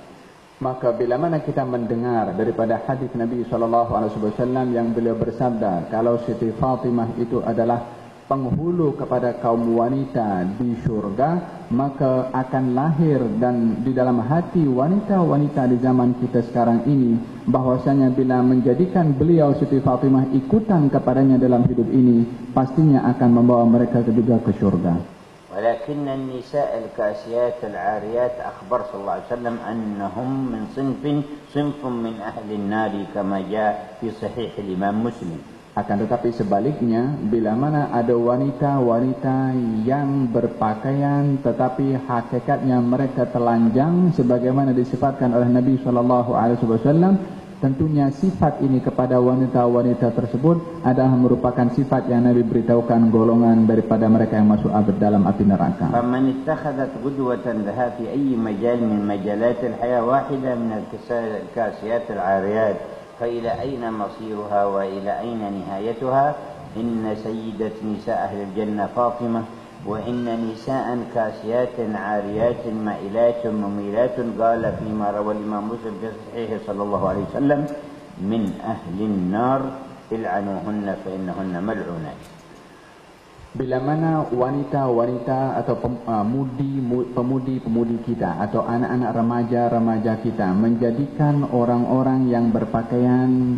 Maka bila mana kita mendengar daripada hadis Nabi SAW yang beliau bersabda, kalau Siti Fatimah itu adalah penghulu kepada kaum wanita di syurga, maka akan lahir dan di dalam hati wanita-wanita di zaman kita sekarang ini, bahwasanya bila menjadikan beliau Siti Fatimah ikutan kepadanya dalam hidup ini, pastinya akan membawa mereka juga ke syurga. ولكن النساء الكاسيات العاريات أخبر صلى الله عليه وسلم أنهم من صنف من أهل النار كما جاء في صحيح الإمام مسلم. Akan tetapi sebaliknya, bila mana ada wanita-wanita yang berpakaian tetapi hakikatnya mereka telanjang sebagaimana disifatkan oleh Nabi SAW, tentunya sifat ini kepada wanita-wanita tersebut adalah merupakan sifat yang Nabi beritahukan golongan daripada mereka yang masuk dalam api neraka. فمن اتخذت قدوة لها في أي مجال من مجالات الحياة واحدة من الكاسيات العاريات فإلى أين مصيرها وإلى أين نهايتها؟ إن سيدة نساء أهل الجنة فاطمة، وإن نساء كاسيات عاريات مائلات مميلات، قال فيما روى الإمام مسلم في صحيحه صلى الله عليه وسلم من أهل النار العنوهن فإنهن ملعونات. Bila mana wanita-wanita atau pemudi-pemudi kita atau anak-anak remaja-remaja kita menjadikan orang-orang yang berpakaian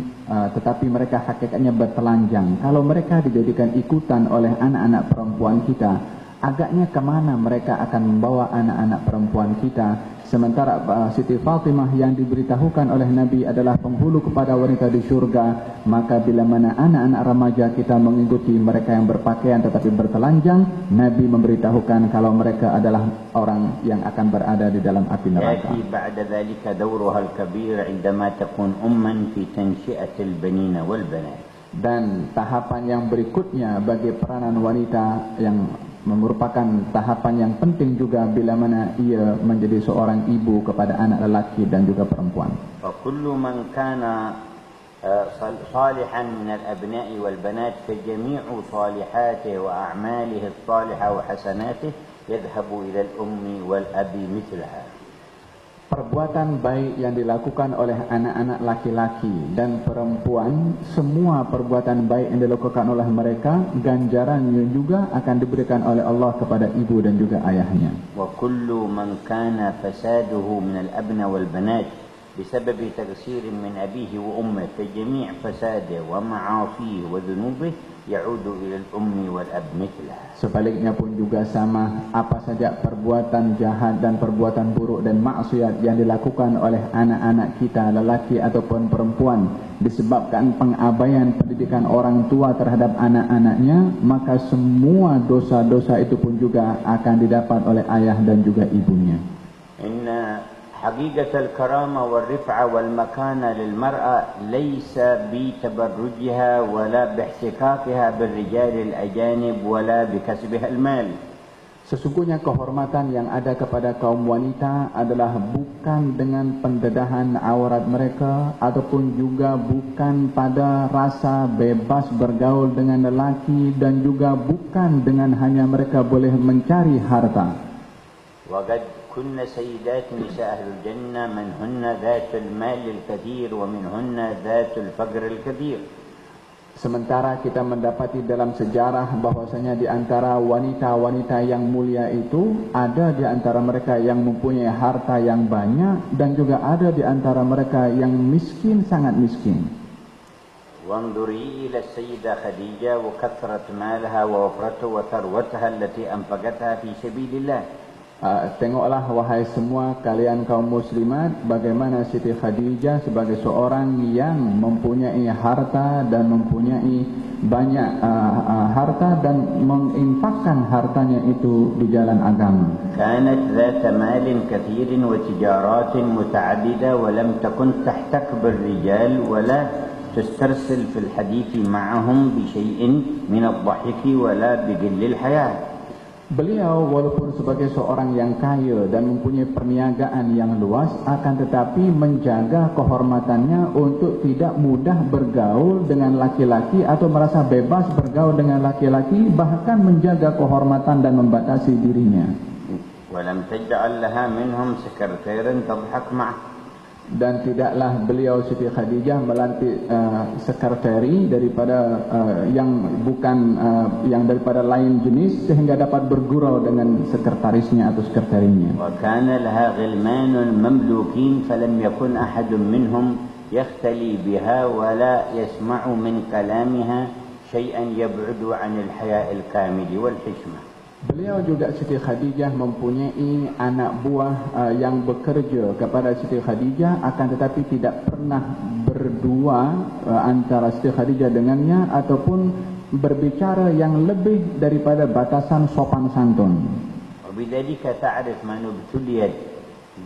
tetapi mereka hakikatnya bertelanjang, kalau mereka dijadikan ikutan oleh anak-anak perempuan kita, agaknya kemana mereka akan membawa anak-anak perempuan kita? Sementara Siti Fatimah yang diberitahukan oleh Nabi adalah penghulu kepada wanita di syurga, maka bila mana anak-anak remaja kita mengikuti mereka yang berpakaian tetapi bertelanjang, Nabi memberitahukan kalau mereka adalah orang yang akan berada di dalam api neraka. يأتي بعد ذلك دورها الكبير عندما تكون أما في تنشئة البنين والبنات. Dan tahapan yang berikutnya bagi peranan wanita yang merupakan tahapan yang penting juga bila mana ia menjadi seorang ibu kepada anak lelaki dan juga perempuan. فكل من كان صالحا من الأبناء والبنات فجميع صالحاته وأعماله الصالحة وحسناته يذهب إلى الأم والأب مثلها. Perbuatan baik yang dilakukan oleh anak-anak laki-laki dan perempuan, semua perbuatan baik yang dilakukan oleh mereka, ganjarannya juga akan diberikan oleh Allah kepada ibu dan juga ayahnya. وكل من كان فساده من الأبناء والبنات بسبب تقصير من أبيه وأمه فجميع فساده ومعاصيه وذنوبه يعود إلى الأم والأب مثلها. Sebaliknya pun juga sama, apa saja perbuatan jahat dan perbuatan buruk dan maksiat yang dilakukan oleh anak-anak kita, lelaki ataupun perempuan, disebabkan pengabaian pendidikan orang tua terhadap anak-anaknya, maka semua dosa-dosa itu pun juga akan didapat oleh ayah dan juga ibunya. Inna حقيقة الكرامة والرفعة والمكانة للمرأة ليس بتبرجها ولا باحتكاكها بالرجال الأجانب ولا بكسبها المال. Sesungguhnya kehormatan yang ada kepada kaum wanita adalah bukan dengan pendedahan aurat mereka ataupun juga bukan pada rasa bebas bergaul dengan lelaki dan juga bukan dengan hanya mereka boleh mencari harta. وقد كن سيدات نساء أهل الجنة منهن ذات المال الكثير ومنهن ذات الفقر الكثير. Sementara kita mendapati dalam sejarah bahwasanya di antara wanita-wanita yang mulia itu ada di antara mereka yang mempunyai harta yang banyak dan juga ada di antara mereka yang miskin, sangat miskin. وانظري إلى السيدة خديجة وكثرة مالها ووفرته وثروتها التي أنفقتها في سبيل الله. Tengoklah wahai semua kalian kaum muslimat, bagaimana Siti Khadijah sebagai seorang yang mempunyai harta dan mempunyai banyak harta dan menginfakkan hartanya itu di jalan agama. كانت ذات مال كثير وتجارات متعددة ولم تكن تحتك بالرجال ولا تسترسل في الحديث معهم بشيء من الضحك ولا بقل الحياة. Beliau walaupun sebagai seorang yang kaya dan mempunyai perniagaan yang luas, akan tetapi menjaga kehormatannya untuk tidak mudah bergaul dengan laki-laki atau merasa bebas bergaul dengan laki-laki, bahkan menjaga kehormatan dan membatasi dirinya. ولم تجعل لها منهم سكرتير تضحك معه. Dan tidaklah beliau Siti Khadijah melantik sekretari daripada yang bukan yang daripada lain jenis sehingga dapat bergurau dengan sekretarisnya atau sekretarinya. وكان لها غلمان مملوكين فلم يكن أحد منهم يختلي بها ولا يسمع من كلامها شيئا يبعد عن الحياء الكامل والحشمة. Beliau juga Siti Khadijah mempunyai anak buah yang bekerja kepada Siti Khadijah, akan tetapi tidak pernah berdua antara Siti Khadijah dengannya ataupun berbicara yang lebih daripada batasan sopan santun. وبذلك تعرف من ابتليت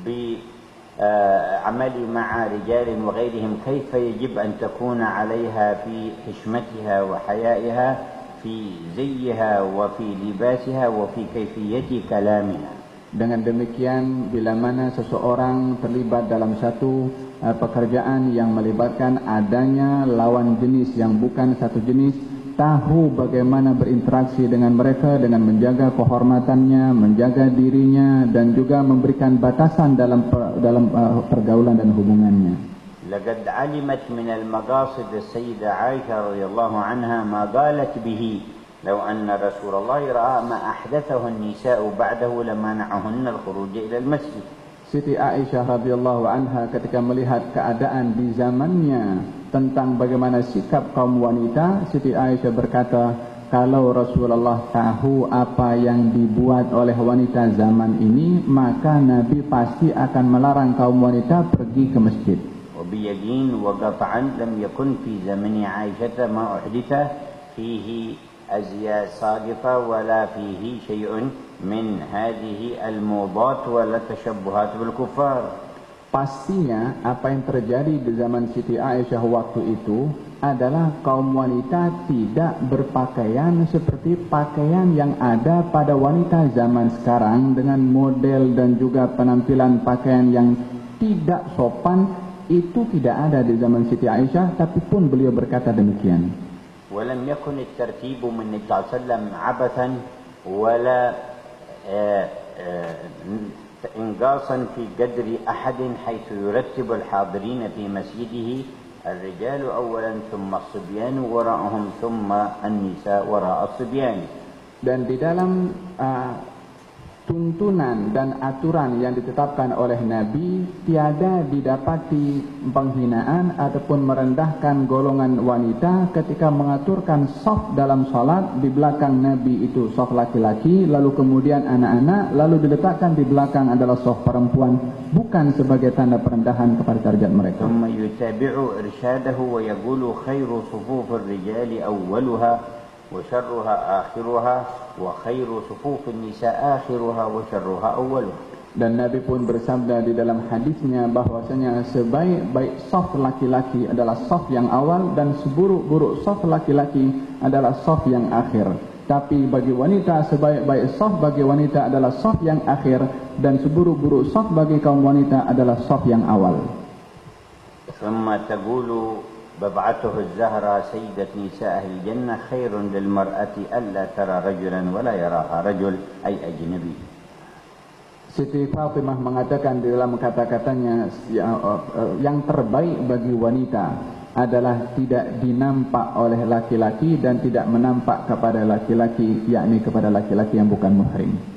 بعمل مع رجال وغيرهم كيف يجب أن تكون عليها في حشمتها وحيائها في زيها وفي لباسها وفي كيفية كلامها. Dengan demikian, bila mana seseorang terlibat dalam satu pekerjaan yang melibatkan adanya lawan jenis yang bukan satu jenis, tahu bagaimana berinteraksi dengan mereka dengan menjaga kehormatannya, menjaga dirinya, dan juga memberikan batasan dalam pergaulan dan hubungannya. لقد علمت من المقاصد السيدة عائشة رضي الله عنها ما قالت به لو أن رسول الله رأى ما أحدثه النساء بعده لمنعهن الخروج إلى المسجد. Siti Aisyah radhiyallahu anha ketika melihat keadaan di zamannya tentang bagaimana sikap kaum wanita, Siti Aisyah berkata, kalau Rasulullah tahu apa yang dibuat oleh wanita zaman ini, maka Nabi pasti akan melarang kaum wanita pergi ke masjid. وبيقين وقطعا لم يكن في زمن عائشة ما أحدث فيه أزياء ساقطة ولا فيه شيء من هذه الموضات ولا تشبهات بالكفار. Pastinya apa yang terjadi di zaman Siti Aisyah waktu itu adalah kaum wanita tidak berpakaian seperti pakaian yang ada pada wanita zaman sekarang dengan model dan juga penampilan pakaian yang tidak sopan. Itu tidak ada di zaman Siti Aisyah, tapi pun beliau berkata demikian. ولم يكن الترتيب من النبي صلى الله عليه وسلم عبثا ولا إنقاصا في قدر أحد حيث يرتب الحاضرين في مسجده الرجال أولا ثم الصبيان وراءهم ثم النساء وراء الصبيان. Dan di dalam tuntunan dan aturan yang ditetapkan oleh Nabi, tiada didapati penghinaan ataupun merendahkan golongan wanita ketika mengaturkan shaf dalam salat. Di belakang Nabi itu shaf laki-laki, lalu kemudian anak-anak, lalu diletakkan di belakang adalah shaf perempuan, bukan sebagai tanda perendahan kepada derajat mereka. ثم يتابع إرشاده ويقول خير صفوف الرجال أولها وشرها آخرها وخير صفوف النساء آخرها وشرها أولها. Dan Nabi pun bersabda di dalam hadisnya bahwasanya sebaik-baik saf laki-laki adalah saf yang awal dan seburuk-buruk saf laki-laki adalah saf yang akhir. Tapi bagi wanita sebaik-baik saf bagi wanita adalah saf yang akhir dan seburuk-buruk saf bagi kaum wanita adalah saf yang awal. ثم تقول بضعته الزهرة سيدة نساء أهل الجنة خير للمرأة ألا ترى رجلا ولا يراها رجل أي أجنبي. Siti Fatimah mengatakan di dalam kata-katanya, yang terbaik bagi wanita adalah tidak dinampak oleh laki-laki dan tidak menampak kepada laki-laki, yakni kepada laki-laki yang bukan muhrim.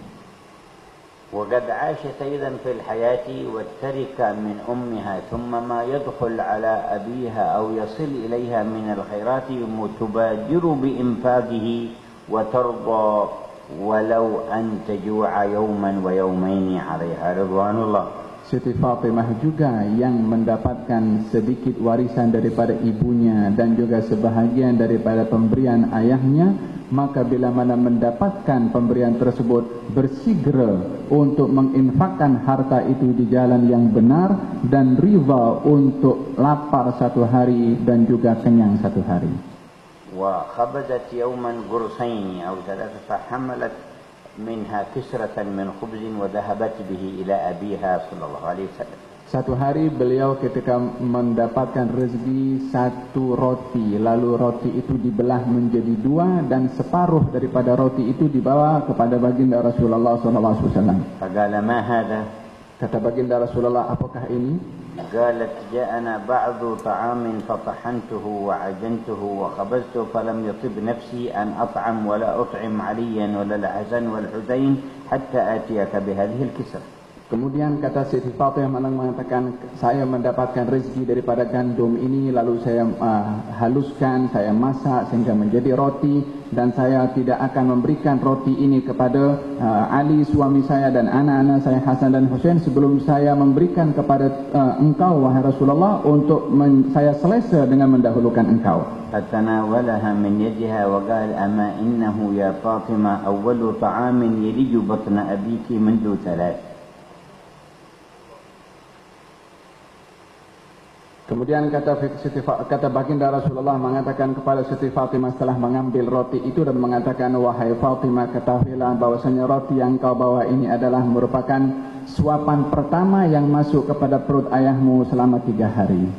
وقد عاشت أيضا في الحياة والترك من أمها ثم ما يدخل على أبيها أو يصل إليها من الخيرات تبادر بإنفاقه وترضى ولو أن تجوع يوما ويومين عليها رضوان الله. Siti Fatimah juga yang mendapatkan sedikit warisan daripada ibunya dan juga sebahagian daripada pemberian ayahnya, maka bila mana mendapatkan pemberian tersebut bersegera untuk menginfakkan harta itu di jalan yang benar dan riba untuk lapar satu hari dan juga kenyang satu hari. وخبزت يوما قرصين أو ثلاثة حملت منها كسرة من خبز وذهبت به إلى أبيها صلى الله عليه وسلم. Satu hari beliau ketika mendapatkan rezeki satu roti, lalu roti itu dibelah menjadi dua dan separuh daripada roti itu dibawa kepada baginda Rasulullah SAW. فقال ما هذا؟ Kata baginda Rasulullah, apakah ini? قالت جاءنا بعض طعام فطحنته وعجنته وخبزته فلم يطب نفسي أن أطعم ولا أطعم عليا ولا الحسن والحسين حتى آتيك بهذه الكسرة. Kemudian kata Siti Fatimah mengatakan, saya mendapatkan rezeki daripada gandum ini, lalu saya haluskan, saya masak sehingga menjadi roti, dan saya tidak akan memberikan roti ini kepada Ali suami saya dan anak-anak saya Hasan dan Husain sebelum saya memberikan kepada engkau wahai Rasulullah, untuk saya selesa dengan mendahulukan engkau. فتناولها من يدها وقال أما إنه يا فاطمة أول طعام يلج بطن أبيك منذ 3. Kemudian kata baginda Rasulullah mengatakan kepada Siti Fatimah setelah mengambil roti itu dan mengatakan, wahai Fatimah, ketahuilah bahwasanya roti yang kau bawa ini adalah merupakan suapan pertama yang masuk kepada perut ayahmu selama 3 hari.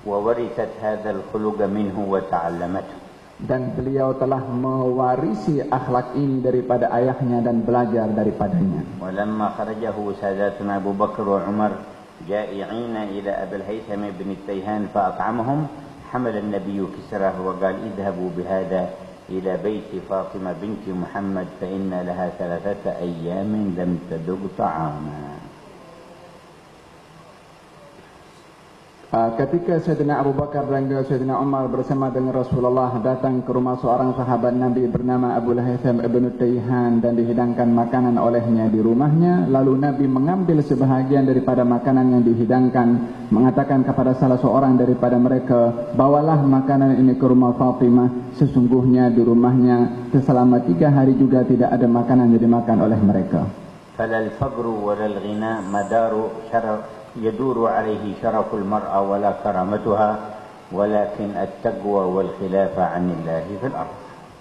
وورثت هذا الخلق منه وتعلمته. Dan beliau telah mewarisi akhlak ini daripada ayahnya dan belajar daripadanya. ولما خرجه ساداتنا أبو بكر وعمر جائعين إلى أبي الهيثم بن التيهان فأطعمهم حمل النبي كسره وقال اذهبوا بهذا إلى بيت فاطمة بنت محمد فإن لها 3 أيام لم تذق طعاما. Ketika Sayyidina Abu Bakar dan Sayyidina Umar bersama dengan Rasulullah datang ke rumah seorang sahabat Nabi bernama Abu Haytham ibn Tayhan dan dihidangkan makanan olehnya di rumahnya, lalu Nabi mengambil sebahagian daripada makanan yang dihidangkan, mengatakan kepada salah seorang daripada mereka, bawalah makanan ini ke rumah Fatimah, sesungguhnya di rumahnya selama 3 hari juga tidak ada makanan yang dimakan oleh mereka. فلا الفقر ولا الغنى مدار شرف يدور عليه شرف المرأة ولا كرامتها ولكن التقوى والخلافة عن الله في الأرض.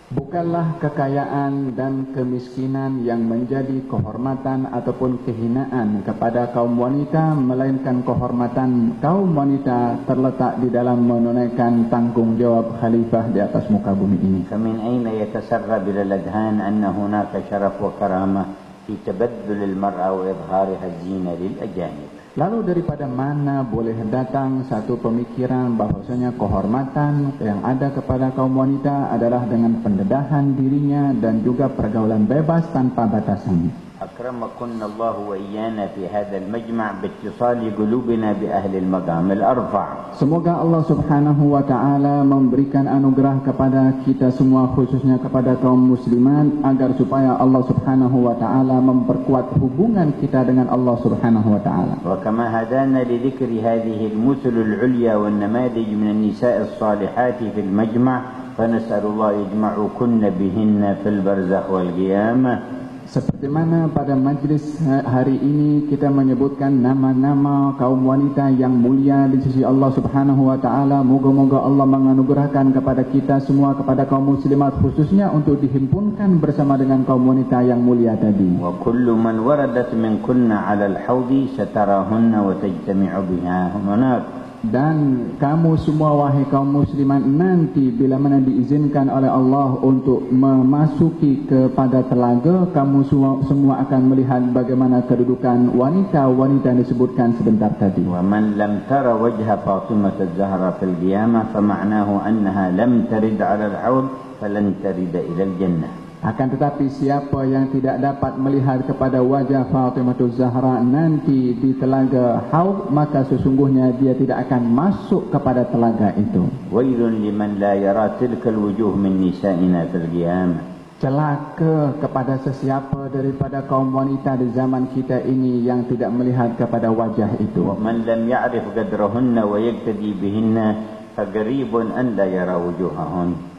Bukanlah kekayaan dan kemiskinan yang menjadi kehormatan ataupun kehinaan kepada kaum wanita, melainkan kehormatan kaum wanita terletak di dalam menunaikan tanggung jawab khalifah di atas muka bumi ini. فمن أين يتسرب إلى الأذهان أن هناك شرف وكرامة في تبذل المرأة وإظهارها الزينة للأجانب. Lalu daripada mana boleh datang satu pemikiran bahwasanya kehormatan yang ada kepada kaum wanita adalah dengan pendedahan dirinya dan juga pergaulan bebas tanpa batasan. أكرمكن الله وإيانا في هذا المجمع باتصال قلوبنا بأهل المقام الأرفع. Semoga Allah Subhanahu wa taala memberikan anugerah kepada kita semua, khususnya kepada kaum muslimat, agar supaya Allah Subhanahu wa taala memperkuat hubungan kita dengan Allah Subhanahu wa taala. وكما هدانا لذكر هذه المثل العليا والنماذج من النساء الصالحات في المجمع فنسأل الله يجمعكن بهن في البرزخ والقيامة. Seperti mana pada majlis hari ini kita menyebutkan nama-nama kaum wanita yang mulia di sisi Allah Subhanahu wa taala, moga-moga Allah menganugerahkan kepada kita semua, kepada kaum muslimat khususnya, untuk dihimpunkan bersama dengan kaum wanita yang mulia tadi. Wa kullu man waradat minkunna 'ala al-hawdi satarahunna wa tajtami'u biha hunak. Dan kamu semua wahai kaum muslimat, nanti bila mana diizinkan oleh Allah untuk memasuki kepada telaga, kamu semua akan melihat bagaimana kedudukan wanita-wanita yang disebutkan sebentar tadi. Wa man lam tara wajha Fatimah az-Zahra fil qiyamah fa ma'nahu annaha lam tarid 'ala al-'awd falan tarid ila al-jannah. Akan tetapi siapa yang tidak dapat melihat kepada wajah Fatimah az-Zahra nanti di telaga Haud, maka sesungguhnya dia tidak akan masuk kepada telaga itu. Wailun liman la yara tilka al-wujuh min nisa'ina fil qiyamah. Celaka kepada sesiapa daripada kaum wanita di zaman kita ini yang tidak melihat kepada wajah itu. Wa man lam ya'rif qadrahunna wa yaqtadi bihinna fa qaribun an la yara wujuhahun.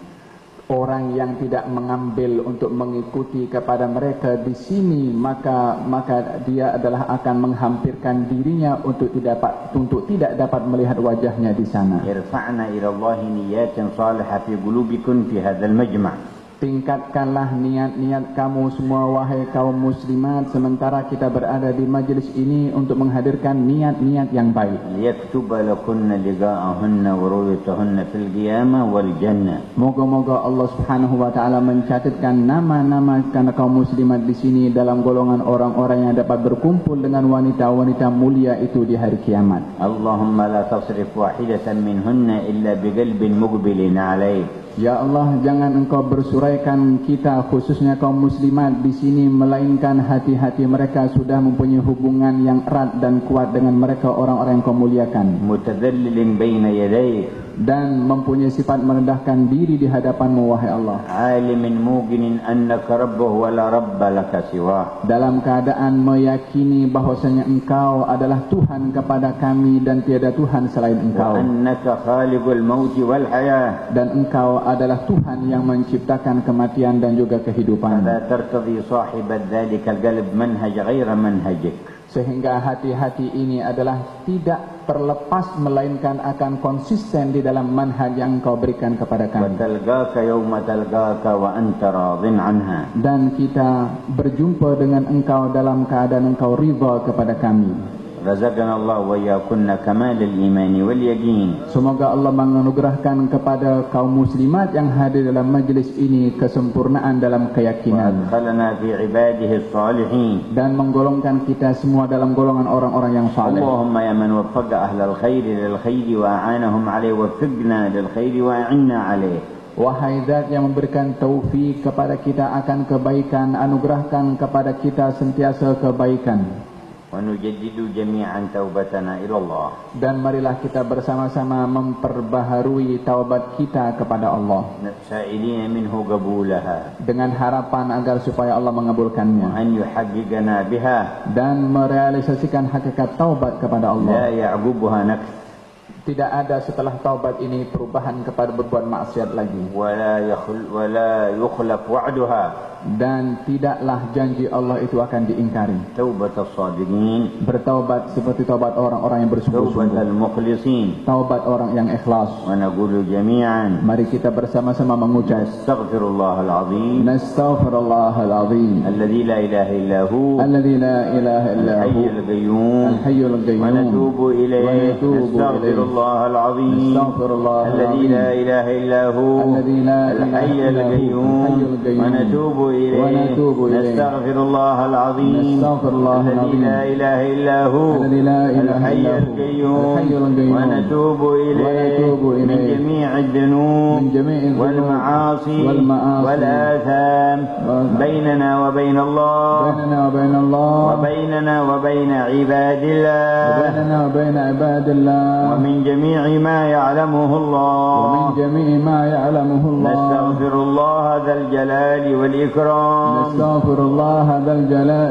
Orang yang tidak mengambil untuk mengikuti kepada mereka di sini, maka dia adalah akan menghampirkan dirinya untuk tidak dapat melihat wajahnya di sana. Irfa'na ila Allah niyatin salihah fi qulubikum fi hadzal majma'. tingkatkanlah niat-niat kamu semua wahai kaum muslimat sementara kita berada di majlis ini untuk menghadirkan niat-niat yang baik. Liyaktuba lakunna liqa'ahunna wa ru'yatahunna fil qiyamah wal jannah. Moga-moga Allah Subhanahu wa taala mencatatkan nama-nama kaum muslimat di sini dalam golongan orang-orang yang dapat berkumpul dengan wanita-wanita mulia itu di hari kiamat. Allahumma la tasrif wahidatan minhunna illa biqalbin muqbilin 'alaik. Ya Allah, jangan engkau bersuraikan kita khususnya kaum muslimat di sini melainkan hati-hati mereka sudah mempunyai hubungan yang erat dan kuat dengan mereka orang-orang yang kau muliakan. Mutadallilin baina yadayk. Dan mempunyai sifat merendahkan diri di hadapan-Mu wahai Allah. Alimin muqinin annaka rabbuhu wa la rabba laka siwah. Dalam keadaan meyakini bahwasanya engkau adalah Tuhan kepada kami dan tiada Tuhan selain engkau. Wa annaka khaliqul mauti wal hayah. Dan engkau adalah Tuhan yang menciptakan kematian dan juga kehidupan. La tartadi sahibat dzalikal qalb manhaj ghaira manhajik. Sehingga hati-hati ini adalah tidak terlepas melainkan akan konsisten di dalam manhaj yang engkau berikan kepada kami. Watalgaka yawma talgaka wa anta radin anha. Dan kita berjumpa dengan engkau dalam keadaan engkau ridha kepada kami. Razaqana Allah wa yakunna kamal al-iman wal yaqin. Semoga Allah menganugerahkan kepada kaum muslimat yang hadir dalam majlis ini kesempurnaan dalam keyakinan. Adkhalana fi ibadihi as-salihin. Dan menggolongkan kita semua dalam golongan orang-orang yang saleh. Allahumma ya man waffaqa ahlal khair lil khair wa a'anahum alayhi waffiqna lil khair wa a'inna alayhi. Wahai Zat yang memberikan taufik kepada kita akan kebaikan, anugerahkan kepada kita sentiasa kebaikan. Wa nujaddidu jami'an taubatana ila Allah. Dan marilah kita bersama-sama memperbaharui taubat kita kepada Allah. Sa'ilina minhu qabulaha. Dengan harapan agar supaya Allah mengabulkannya. Wa an yuhaqqiqana biha. Dan merealisasikan hakikat taubat kepada Allah. La ya'qubuha nafs. Tidak ada setelah taubat ini perubahan kepada berbuat maksiat lagi. Wala yukhlaf wa'duha. Dan tidaklah janji Allah itu akan diingkari. Taubat as-sadiqin. Bertaubat seperti taubat orang-orang yang bersungguh-sungguh. Taubat al-mukhlisin. Taubat orang yang ikhlas. Wa naqulu jami'an. Mari kita bersama-sama mengucap Astaghfirullahal azim. Nastaghfirullahal azim. Alladzi la ilaha illa hu. Alladzi la ilaha illa hu. Al-hayyul qayyum. Al-hayyul qayyum. Wa natubu ilayhi. Astaghfirullahal azim. Nastaghfirullahal Alladzi la ilaha illa hu. Alladzi la ilaha الحي القيوم ونتوب إليه نستغفر الله العظيم الذي لا إله إلا هو الحي القيوم ونتوب إليه من جميع الذنوب والمعاصي والآثام بيننا وبين الله وبيننا وبين عباد الله ومن جميع ما يعلمه الله نستغفر الله ذا الجلال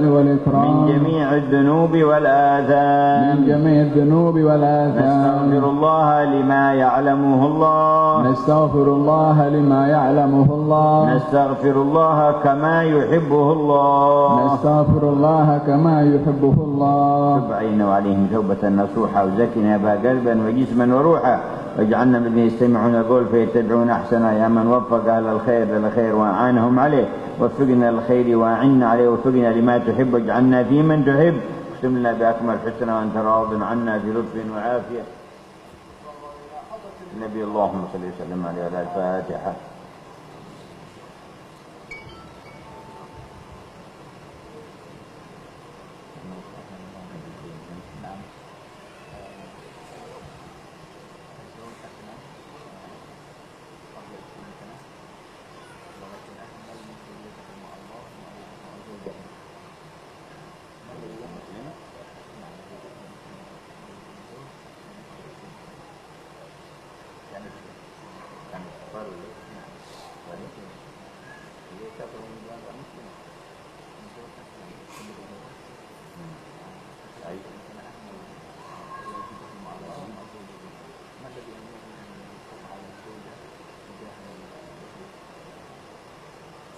والإكرام من جميع الذنوب والآثام نستغفر الله لما يعلمه الله نستغفر الله كما يحبه الله تب علينا وعليهم توبة نصوحة وزكنا بها قلبا وجسما وروحا واجعلنا من الذين يستمعون القول فيتبعون احسنه يا من وفق اهل الخير للخير واعانهم عليه وفقنا للخير واعنا عليه وفقنا لما تحب واجعلنا في من تحب اختم لنا باكمل حسنى وانت راض عنا بلطف وعافيه النبي اللهم صل وسلم عليه وعلى الفاتحه.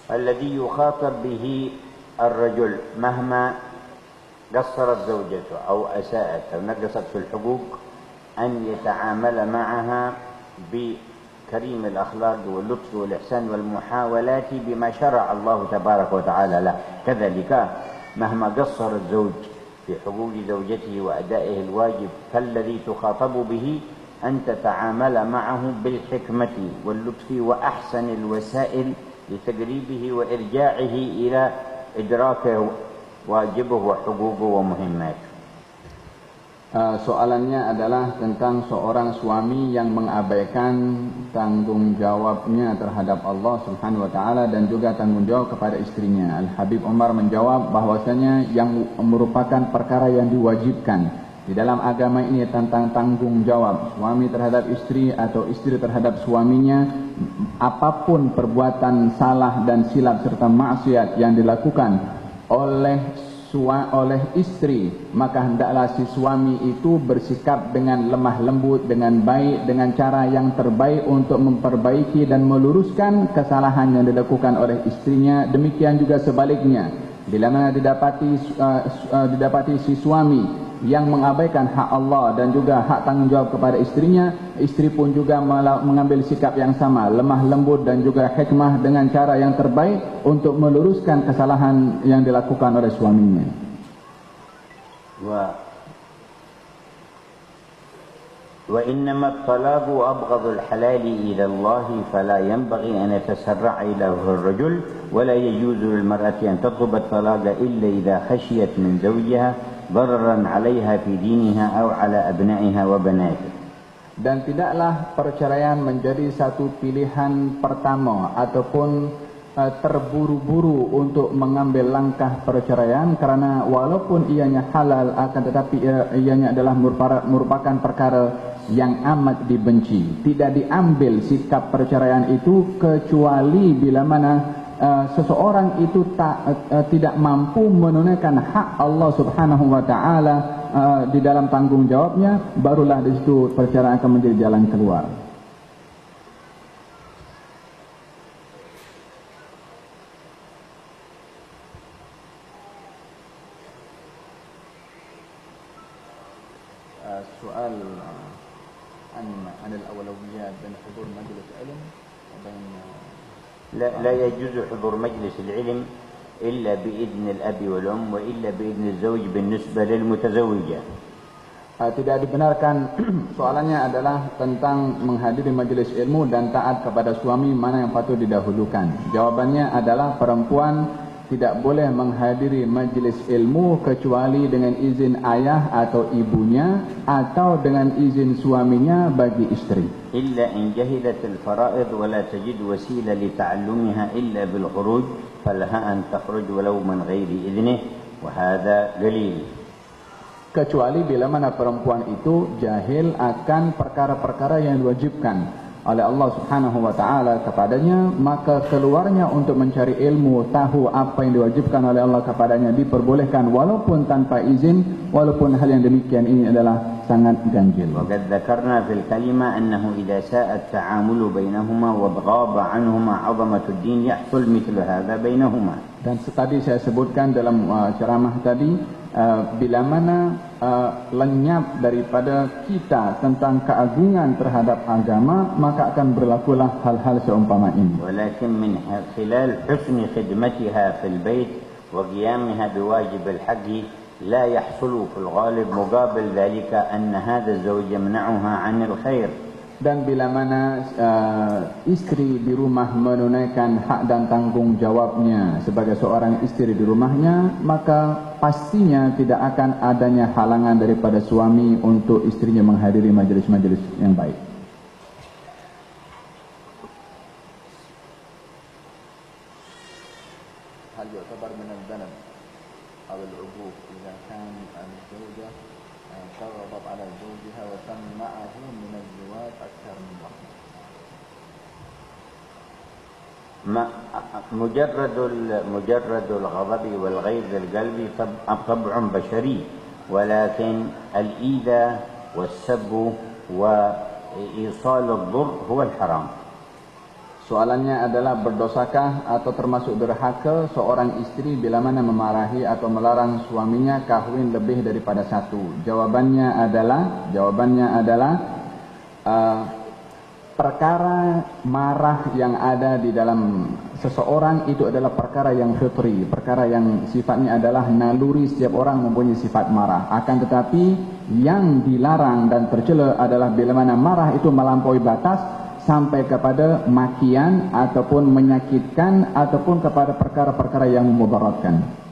الذي يخاطب به الرجل مهما قصرت زوجته أو أساءت أو نقصت في الحقوق أن يتعامل معها كريم الأخلاق واللطف والإحسان والمحاولات بما شرع الله تبارك وتعالى له. كذلك مهما قصر الزوج في حقوق زوجته وأدائه الواجب فالذي تخاطب به أن تتعامل معه بالحكمة واللطف وأحسن الوسائل لتقريبه وإرجاعه إلى إدراك واجبه وحقوقه ومهماته. Soalannya adalah tentang seorang suami yang mengabaikan tanggung jawabnya terhadap Allah Subhanahu wa taala dan juga tanggung jawab kepada istrinya. Al-Habib Umar menjawab bahwasanya yang merupakan perkara yang diwajibkan di dalam agama ini tentang tanggung jawab suami terhadap istri atau istri terhadap suaminya. Apapun perbuatan salah dan silap serta maksiat yang dilakukan oleh istri, maka hendaklah si suami itu bersikap dengan lemah lembut, dengan baik, dengan cara yang terbaik untuk memperbaiki dan meluruskan kesalahan yang dilakukan oleh istrinya. Demikian juga sebaliknya, bila mana didapati si suami yang mengabaikan hak Allah dan juga hak tanggung jawab kepada istrinya, istri pun juga mengambil sikap yang sama, lemah lembut dan juga hikmah dengan cara yang terbaik untuk meluruskan kesalahan yang dilakukan oleh suaminya. وإنما الطلاق أبغض الحلال إلى الله فلا ينبغي أن يتسرع إليه الرجل ولا يجوز للمرأة أن تطلب الطلاق إلا إذا خشيت من زوجها ضررا عليها في دينها أو على أبنائها وبناتها. Dan tidaklah perceraian menjadi satu pilihan pertama ataupun terburu-buru untuk mengambil langkah perceraian, karena walaupun ianya halal akan tetapi ianya adalah merupakan perkara yang amat dibenci. Tidak diambil sikap perceraian itu kecuali bila mana seseorang itu tidak mampu menunaikan hak Allah Subhanahu wa taala di dalam tanggung jawabnya, barulah di situ perceraian akan menjadi jalan keluar. Soal عن الأولويات بين حضور مجلس علم وبين لا يجوز حضور مجلس العلم إلا بإذن الأب والأم وإلا بإذن الزوج بالنسبة للمتزوجة. Tidak dibenarkan. Soalannya adalah tentang menghadiri majelis ilmu dan taat kepada suami, mana yang patut didahulukan. Jawabannya adalah perempuan tidak boleh menghadiri majelis ilmu kecuali dengan izin ayah atau ibunya atau dengan izin suaminya bagi istri. إلا إن جهلت الفرائض ولا تجد وسيلة لتعلمها إلا بالخروج فلها أن تخرج ولو من غير إذنه وهذا قليل. Kecuali bila mana perempuan itu jahil akan perkara-perkara yang diwajibkan oleh Allah Subhanahu wa taala kepadanya, maka keluarnya untuk mencari ilmu, tahu apa yang diwajibkan oleh Allah kepadanya diperbolehkan walaupun tanpa izin, walaupun hal yang demikian ini adalah sangat ganjil. وقد ذكرنا في الكلمة أنه إذا ساء التعامل بينهما وغاب عنهما عظمة الدين يحصل مثل هذا بينهما. Dan tadi saya sebutkan dalam ceramah tadi, bila mana lenyap daripada kita tentang keagungan terhadap agama, maka akan berlakulah hal-hal seumpama ini. ولكن من خلال حسن خدمتها في البيت وقيامها بواجب الحق لا يحصل في الغالب مقابل ذلك أن هذا الزوج يمنعها عن الخير. Dan bila mana istri di rumah menunaikan hak dan tanggung jawabnya sebagai seorang istri di rumahnya, maka pastinya tidak akan adanya halangan daripada suami untuk istrinya menghadiri majelis-majelis yang baik. Hal yu'tabar min al-dhanab aw al-'uquq idza kan al-zawjah تغضب على زوجها وتمنعه من الزواج أكثر من وقت. مجرد الغضب والغيظ القلبي طبع بشري، ولكن الإيذاء والسب وإيصال الضر هو الحرام. Soalannya adalah, berdosakah atau termasuk durhaka seorang istri bila mana memarahi atau melarang suaminya kahwin lebih daripada satu? Jawabannya adalah perkara marah yang ada di dalam seseorang itu adalah perkara yang fitri, perkara yang sifatnya adalah naluri, setiap orang mempunyai sifat marah. Akan tetapi yang dilarang dan tercela adalah bila mana marah itu melampaui batas sampai kepada makian ataupun menyakitkan ataupun kepada perkara-perkara yang memudaratkan.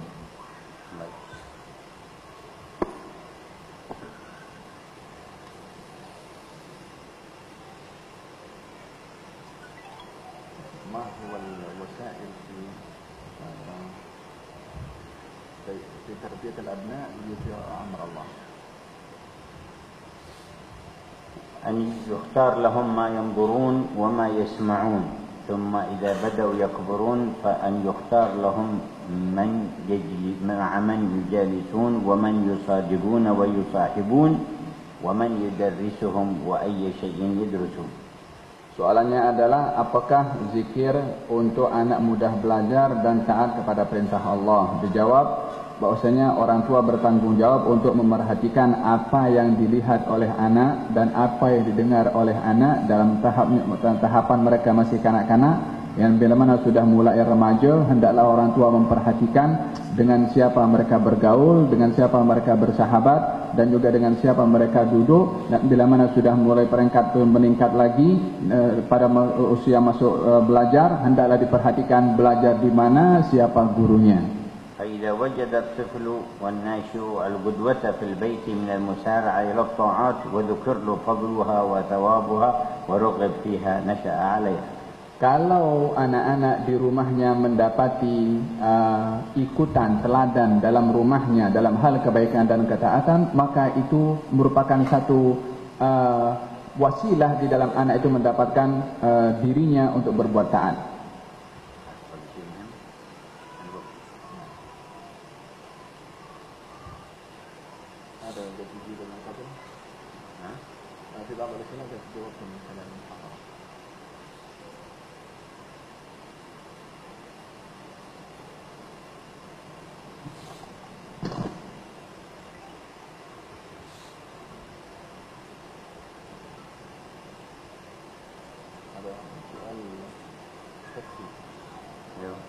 تربية الأبناء ليطيع أمر الله أن يختار لهم ما ينظرون وما يسمعون ثم إذا بدأوا يكبرون فأن يختار لهم مع من يجالسون ومن يصادقون ويصاحبون ومن يدرسهم وأي شيء يدرسون. Soalannya adalah apakah zikir untuk anak mudah belajar dan taat kepada perintah Allah? Dijawab bahwasanya orang tua bertanggung jawab untuk memerhatikan apa yang dilihat oleh anak dan apa yang didengar oleh anak dalam tahapan mereka masih kanak-kanak. Yang bila mana sudah mulai remaja, hendaklah orang tua memperhatikan dengan siapa mereka bergaul, dengan siapa mereka bersahabat, dan juga dengan siapa mereka duduk. Dan bila mana sudah mulai peringkat meningkat lagi pada usia masuk belajar, hendaklah diperhatikan belajar di mana, siapa gurunya. فإذا وجد الطفل والناشئ القدوة في البيت من المسارعة إلى الطاعات وذكر له فضلها وثوابها ورغب فيها نشأ عليها. Kalau anak-anak di rumahnya mendapati ikutan teladan dalam rumahnya dalam hal kebaikan dan ketaatan, maka itu merupakan satu wasilah di dalam anak itu mendapatkan dirinya untuk berbuat taat.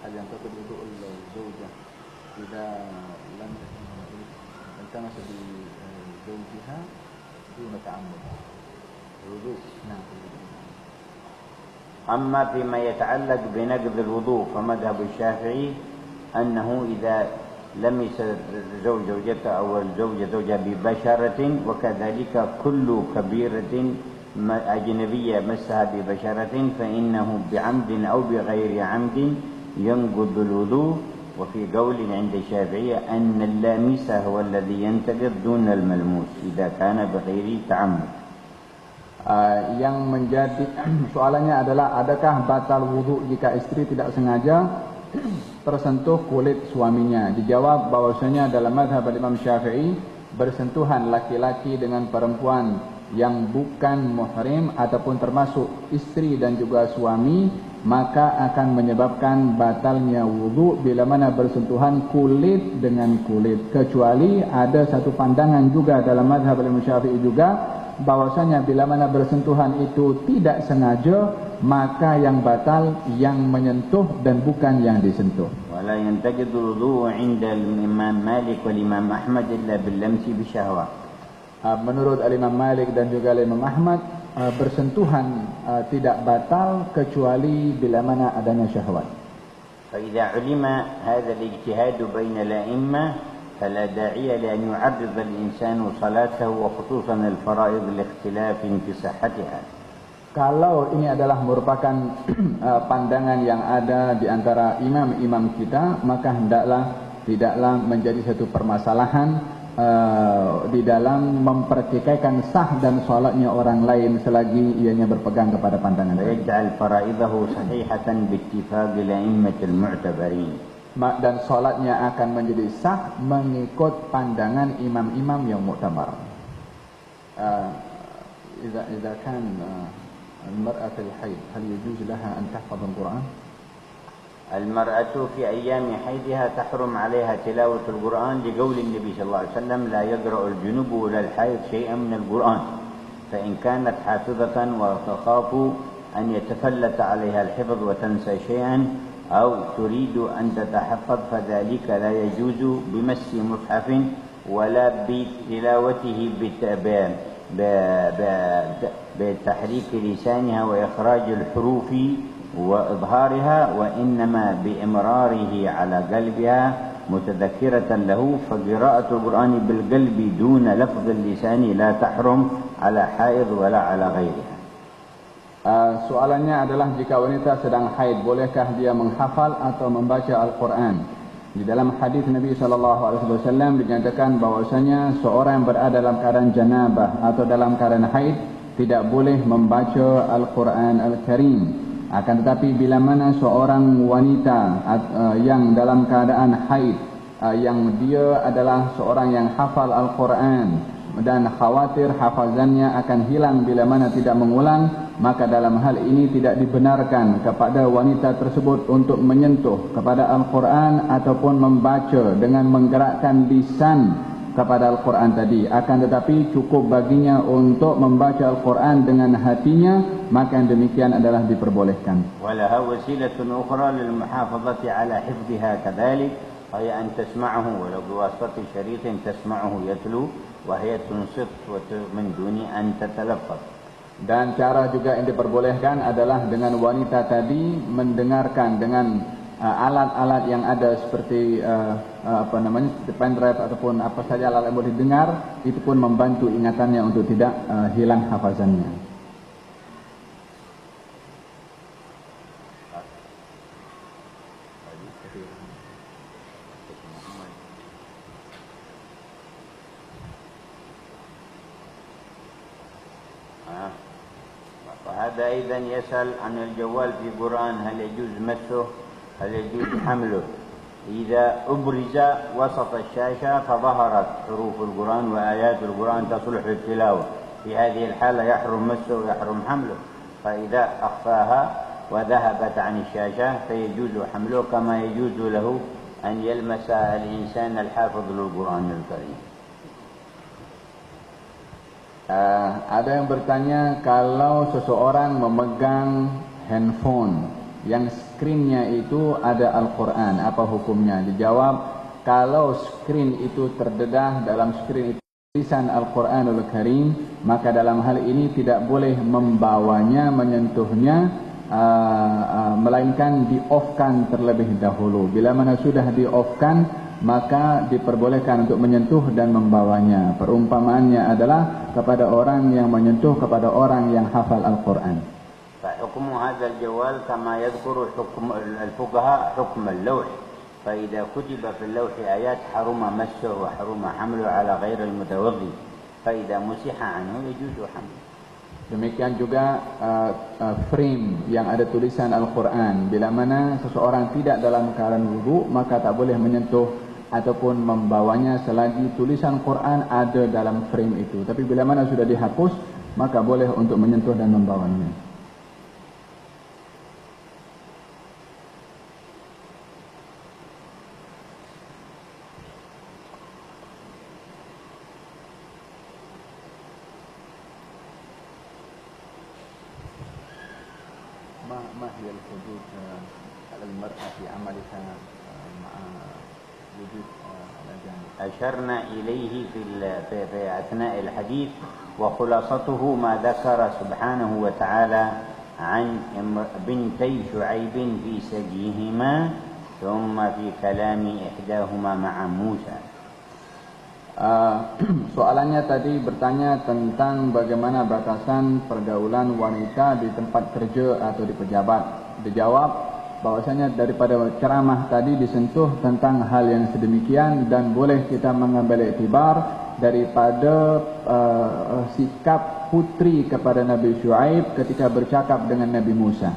هل ينتقد وضوء الزوجة إذا لم التمس بزوجها دون تعمد الوضوء؟ نعم. أما فيما يتعلق بنقض الوضوء فمذهب الشافعي أنه إذا لمس الزوج زوجته أو الزوجة زوجها ببشرة وكذلك كل كبيرة أجنبية مسها ببشرة فإنه بعمد أو بغير عمد ينقض الوضوء. وفي قول عند الشافعية أن اللامس هو الذي ينتقض دون الملموس إذا كان بغير تعمد. Yang menjadi soalannya adalah adakah batal wudhu jika istri tidak sengaja tersentuh kulit suaminya? Dijawab bahwasanya dalam mazhab Imam Syafi'i bersentuhan laki-laki dengan perempuan yang bukan muhrim ataupun termasuk istri dan juga suami, maka akan menyebabkan batalnya wudhu bila mana bersentuhan kulit dengan kulit. Kecuali ada satu pandangan juga dalam mazhab Imam Syafi'i juga bahwasanya bila mana bersentuhan itu tidak sengaja, maka yang batal yang menyentuh dan bukan yang disentuh. Wala yantaqidu wudhu 'inda al-Imam Malik wal Imam Ahmad illa bil lamsi bi syahwah. Menurut Imam Malik dan juga Imam Ahmad, bersentuhan tidak batal kecuali bila mana adanya syahwat. فإذا علم هذا الاجتهاد بين الأئمة فلا داعي لأن يعرض الإنسان صلاته وخصوصا الفرائض لاختلاف في صحتها. Kalau ini adalah merupakan pandangan yang ada di antara imam-imam kita, maka tidaklah menjadi satu permasalahan di dalam mempertikaikan sah dan solatnya orang lain selagi ianya berpegang kepada pandangan. Yaj'al fara'idahu sahihatan biittifaq al-a'immatil mu'tabarin. Dan solatnya akan menjadi sah mengikut pandangan imam-imam yang muktabar. Idza kan al-mar'atu al-hayd hal yajuz laha an tahfaz al-Qur'an? المرأة في أيام حيضها تحرم عليها تلاوة القرآن لقول النبي صلى الله عليه وسلم لا يقرأ الجنوب ولا الحائض شيئا من القرآن. فإن كانت حافظة وتخاف أن يتفلت عليها الحفظ وتنسى شيئا أو تريد أن تتحفظ فذلك لا يجوز بمس مصحف ولا بتلاوته بتحريك لسانها وإخراج الحروف وإظهارها، وإنما بإمراره على قلبها متذكرة له. فقراءة القرآن بالقلب دون لفظ اللسان لا تحرم على حائض ولا على غيرها. Soalannya adalah jika wanita sedang haid, bolehkah dia menghafal atau membaca Al-Quran? Di dalam hadis Nabi SAW dinyatakan bahwasanya seorang yang berada dalam keadaan janabah atau dalam keadaan haid tidak boleh membaca Al-Quran Al-Karim. Akan tetapi bila mana seorang wanita yang dalam keadaan haid, yang dia adalah seorang yang hafal Al-Quran dan khawatir hafazannya akan hilang bila mana tidak mengulang, maka dalam hal ini tidak dibenarkan kepada wanita tersebut untuk menyentuh kepada Al-Quran ataupun membaca dengan menggerakkan lisan kepada Al-Quran tadi. Akan tetapi cukup baginya untuk membaca Al-Quran dengan hatinya, maka yang demikian adalah diperbolehkan. Walaha wasilatun ukhra lil muhafazati ala hifdhiha kadzalik, ay an tasma'ahu walau biwasitati syaritin tasma'ahu yatlu wa hiya tunsit wa min duni an tatalaffaz. Dan cara juga yang diperbolehkan adalah dengan wanita tadi mendengarkan dengan alat-alat yang ada seperti pendrive ataupun apa saja alat yang boleh dengar, itu pun membantu ingatannya untuk tidak hilang hafazannya. وهذا أيضا يسأل عن الجوال في قرآن، هل يجوز مسه؟ هل يجوز حمله؟ إذا أبرز وسط الشاشة فظهرت حروف القرآن وآيات القرآن تصلح للتلاوة، في هذه الحالة يحرم مسه ويحرم حمله. فإذا أخفاها وذهبت عن الشاشة فيجوز حمله، كما يجوز له أن يلمس الإنسان الحافظ للقرآن الكريم. Ada yang bertanya, kalau seseorang memegang handphone yang skrinnya itu ada Al-Quran, apa hukumnya? Dijawab, kalau skrin itu terdedah, dalam skrin itu tulisan Al-Quranul Karim, maka dalam hal ini tidak boleh membawanya, menyentuhnya, melainkan di-off-kan terlebih dahulu. Bila mana sudah di-off-kan, maka diperbolehkan untuk menyentuh dan membawanya. Perumpamaannya adalah kepada orang yang menyentuh kepada orang yang hafal Al-Quran. فحكم هذا الجوال كما يذكر حكم الفقهاء حكم اللوح، فإذا كتب في اللوح آيات حرم مسه وحرم حمله على غير المتوضي، فإذا مسح عنه يجوز حمله. Demikian juga frame yang ada tulisan Al-Quran. Bila mana seseorang tidak dalam keadaan wudu, maka tak boleh menyentuh ataupun membawanya selagi tulisan Quran ada dalam frame itu. Tapi bila mana sudah dihapus, maka boleh untuk menyentuh dan membawanya. ما هي الحدود على المرأة في عملها مع وجود الأجانب؟ أشرنا إليه في أثناء الحديث، وخلاصته ما ذكر سبحانه وتعالى عن بنتي شعيب في سجيهما ثم في كلام إحداهما مع موسى. Soalannya tadi bertanya tentang bagaimana batasan pergaulan wanita di tempat kerja atau di pejabat. Dijawab bahwasanya daripada ceramah tadi disentuh tentang hal yang sedemikian, dan boleh kita mengambil iktibar daripada sikap putri kepada Nabi Shu'aib ketika bercakap dengan Nabi Musa.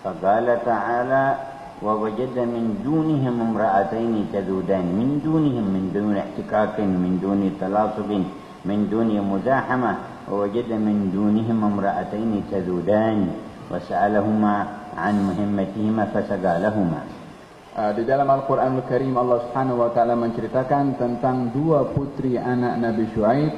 Faqala ta'ala ووجد من دونهم امرأتين تذودان من دونهم من دون احتكاك من دون تلاصق من دون مزاحمة ووجد من دونهم امرأتين تذودان وسألهما عن مهمتهما فسقى لهما. Di dalam Al-Quran Al-Karim Allah Subhanahu wa taala menceritakan tentang dua putri anak Nabi Shu'aib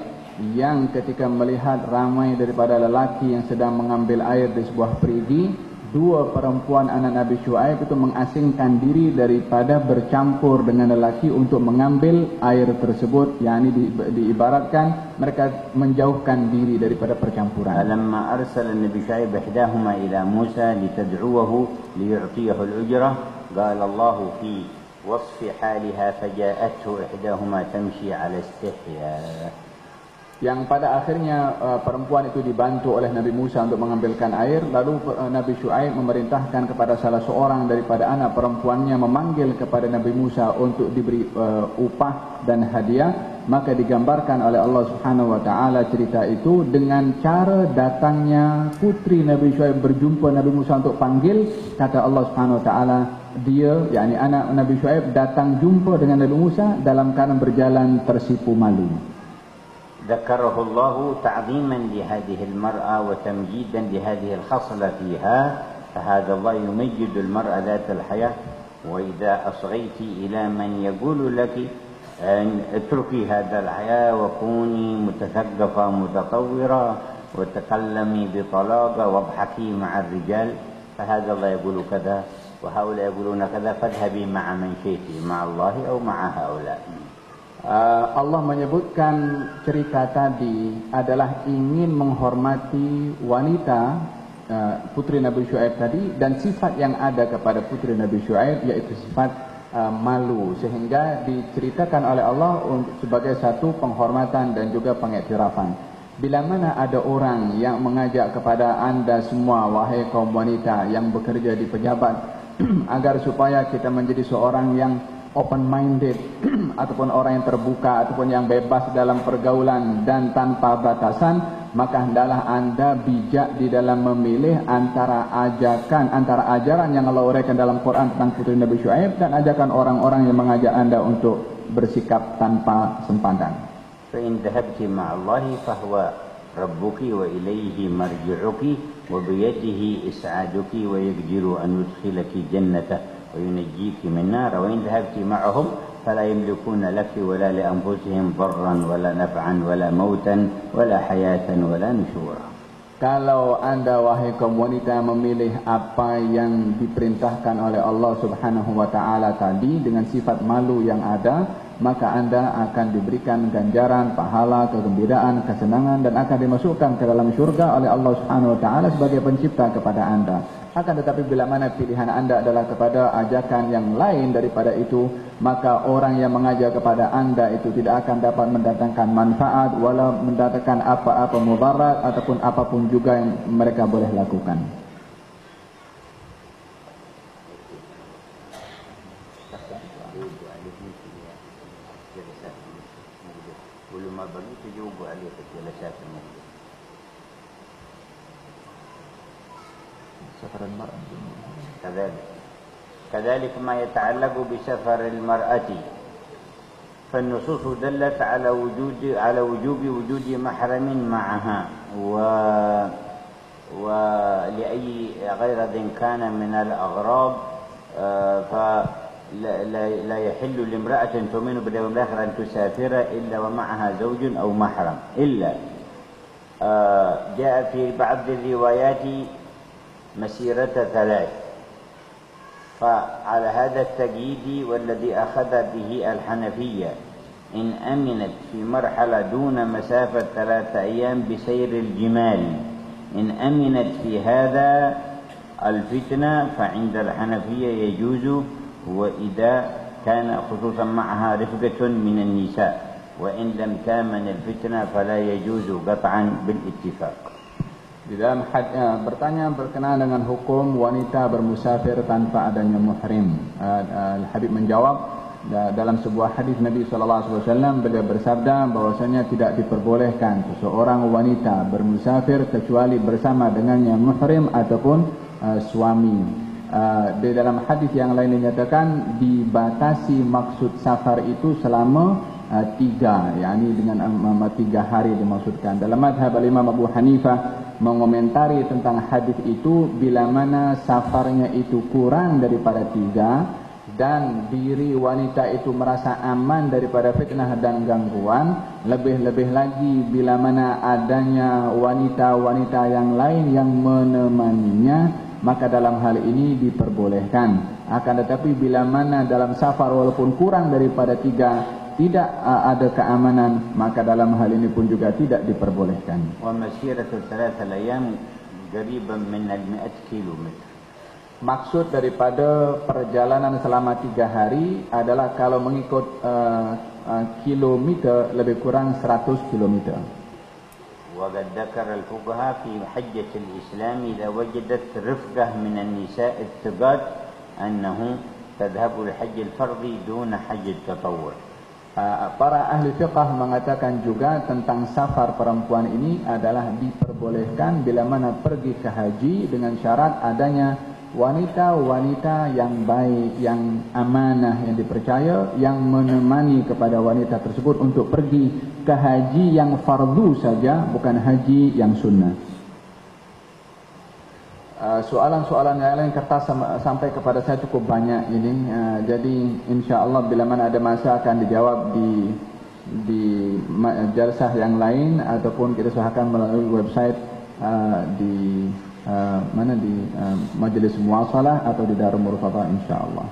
yang ketika melihat ramai daripada lelaki yang sedang mengambil air di sebuah perigi, dua perempuan anak Nabi Syuaib itu mengasingkan diri daripada bercampur dengan lelaki untuk mengambil air tersebut, yakni diibaratkan mereka menjauhkan diri daripada percampuran. Lamma arsala Nabi Syuaib ihdahuma ila Musa litad'uhu liyu'tiyahu al-ujrah, qala Allah fi wasfi haliha faja'athu ihdahuma tamshi 'ala istihya. Yang pada akhirnya perempuan itu dibantu oleh Nabi Musa untuk mengambilkan air. Lalu Nabi Syuaib memerintahkan kepada salah seorang daripada anak perempuannya memanggil kepada Nabi Musa untuk diberi upah dan hadiah. Maka digambarkan oleh Allah Subhanahu wa taala cerita itu dengan cara datangnya putri Nabi Syuaib berjumpa Nabi Musa untuk panggil. Kata Allah Subhanahu wa taala, dia, yakni anak Nabi Syuaib, datang jumpa dengan Nabi Musa dalam keadaan berjalan tersipu malu. ذكره الله تعظيما لهذه المرأة وتمجيدا لهذه الخصلة فيها، فهذا الله يمجد المرأة ذات الحياة. وإذا أصغيت إلى من يقول لك أن اتركي هذا الحياة وكوني متثقفة متطورة وتكلمي بطلاقة واضحكي مع الرجال، فهذا الله يقول كذا وهؤلاء يقولون كذا، فاذهبي مع من شئت، مع الله أو مع هؤلاء. Allah menyebutkan cerita tadi adalah ingin menghormati wanita putri Nabi Syuaib tadi, dan sifat yang ada kepada putri Nabi Syuaib yaitu sifat malu, sehingga diceritakan oleh Allah sebagai satu penghormatan dan juga pengiktirafan. Bila mana ada orang yang mengajak kepada anda semua, wahai kaum wanita yang bekerja di pejabat, agar supaya kita menjadi seorang yang open-minded ataupun orang yang terbuka ataupun yang bebas dalam pergaulan dan tanpa batasan, maka hendaklah anda bijak di dalam memilih antara ajaran yang Allah uraikan dalam Quran tentang putri Nabi Syuaib dan ajakan orang-orang yang mengajak anda untuk bersikap tanpa sempadan. فإن ذهبت مع الله فهو ربك وإليه مرجعك وبيده إسعادك ويقدر أن يدخلك جنته وينجيك من النار، وإن ذهبت معهم فلا يملكون لك ولا لأنفسهم ضرا ولا نفعا ولا موتا ولا حياة ولا نشورا. Kalau anda wahai kaum wanita memilih apa yang diperintahkan oleh Allah Subhanahu wa taala tadi dengan sifat malu yang ada, maka anda akan diberikan ganjaran, pahala, kegembiraan, kesenangan, dan akan dimasukkan ke dalam syurga oleh Allah Subhanahu wa taala sebagai pencipta kepada anda. Akan tetapi bila mana pilihan anda adalah kepada ajakan yang lain daripada itu, maka orang yang mengajak kepada anda itu tidak akan dapat mendatangkan manfaat walau mendatangkan apa-apa mudarat ataupun apapun juga yang mereka boleh lakukan. كذلك ما يتعلق بسفر المرأة، فالنصوص دلت على وجوب وجود محرم معها ولأي غرض كان من الأغراض، فلا يحل لامرأة تؤمن باليوم الآخر أن تسافر إلا ومعها زوج أو محرم، إلا جاء في بعض الروايات مسيرة 3. فعلى هذا التقييد والذي أخذ به الحنفية، إن أمنت في مرحلة دون مسافة 3 أيام بسير الجمال، إن أمنت في هذا الفتنة فعند الحنفية يجوز، وإذا كان خصوصا معها رفقة من النساء، وإن لم تامن الفتنة فلا يجوز قطعا بالاتفاق. Di dalam bertanya berkenaan dengan hukum wanita bermusafir tanpa adanya muhrim, Habib menjawab dalam sebuah hadis Nabi SAW, beliau bersabda bahwasanya tidak diperbolehkan seseorang wanita bermusafir kecuali bersama dengannya muhrim ataupun suami. Di dalam hadis yang lain dinyatakan dibatasi maksud safar itu selama 3, yakni dengan 3 hari dimaksudkan. Dalam mazhab Imam Abu Hanifah mengomentari tentang hadis itu, bila mana safarnya itu kurang daripada 3, dan diri wanita itu merasa aman daripada fitnah dan gangguan, lebih-lebih lagi bila mana adanya wanita-wanita yang lain yang menemaninya, maka dalam hal ini diperbolehkan. Akan tetapi bila mana dalam safar walaupun kurang daripada 3 tidak ada keamanan, maka dalam hal ini pun juga tidak diperbolehkan. Wa masiratu 3 ayyam qariban min 100 kilometer. Maksud daripada perjalanan selama 3 hari adalah kalau mengikut kilometer lebih kurang 100 kilometer. وقد ذكر الفقهاء في حجة الإسلام إذا وجدت رفقة من النساء الثقات أنه تذهب الحج الفرضي دون حج التطوع. Para ahli fiqh mengatakan juga tentang safar perempuan ini adalah diperbolehkan bila mana pergi ke haji dengan syarat adanya wanita-wanita yang baik, yang amanah, yang dipercaya, yang menemani kepada wanita tersebut untuk pergi ke haji yang fardu saja, bukan haji yang sunnah. Soalan-soalan yang lain kertas sampai kepada saya cukup banyak ini, jadi insya-Allah bila mana ada masa akan dijawab di jalsah yang lain ataupun kita usahakan melalui website di majlis muwasalah atau di Darul Murtadah insyaallah.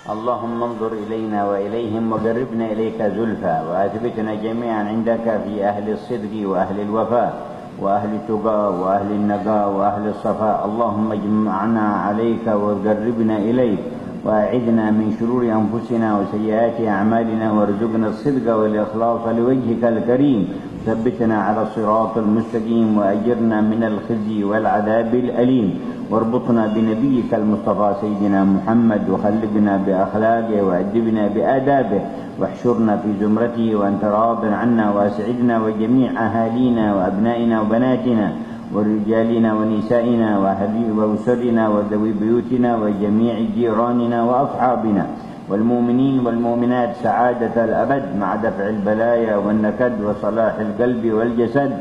اللهم انظر إلينا وإليهم وقربنا إليك زلفى وأثبتنا جميعا عندك في أهل الصدق وأهل الوفاء وأهل التقى وأهل النقاء وأهل الصفاء. اللهم اجمعنا عليك وقربنا إليك وأعذنا من شرور أنفسنا وسيئات أعمالنا وارزقنا الصدق والإخلاص لوجهك الكريم. ثبتنا على الصراط المستقيم وأجرنا من الخزي والعذاب الأليم واربطنا بنبيك المصطفى سيدنا محمد وخلقنا بأخلاقه وأدبنا بآدابه واحشرنا في زمرته وأنت راض عنا وأسعدنا وجميع أهالينا وأبنائنا وبناتنا ورجالنا ونسائنا وأسرنا وذوي بيوتنا وجميع جيراننا وأصحابنا والمؤمنين والمؤمنات سعادة الأبد مع دفع البلايا والنكد وصلاح القلب والجسد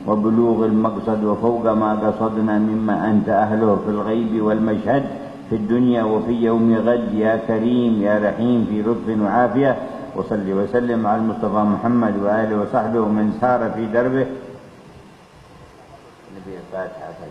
وبلوغ المقصد وفوق ما قصدنا مما أنت أهله في الغيب والمشهد في الدنيا وفي يوم غد يا كريم يا رحيم في لطف وعافية. وصل وسلم على المصطفى محمد وآله وصحبه ومن سار في دربه. نبي الفاتحة.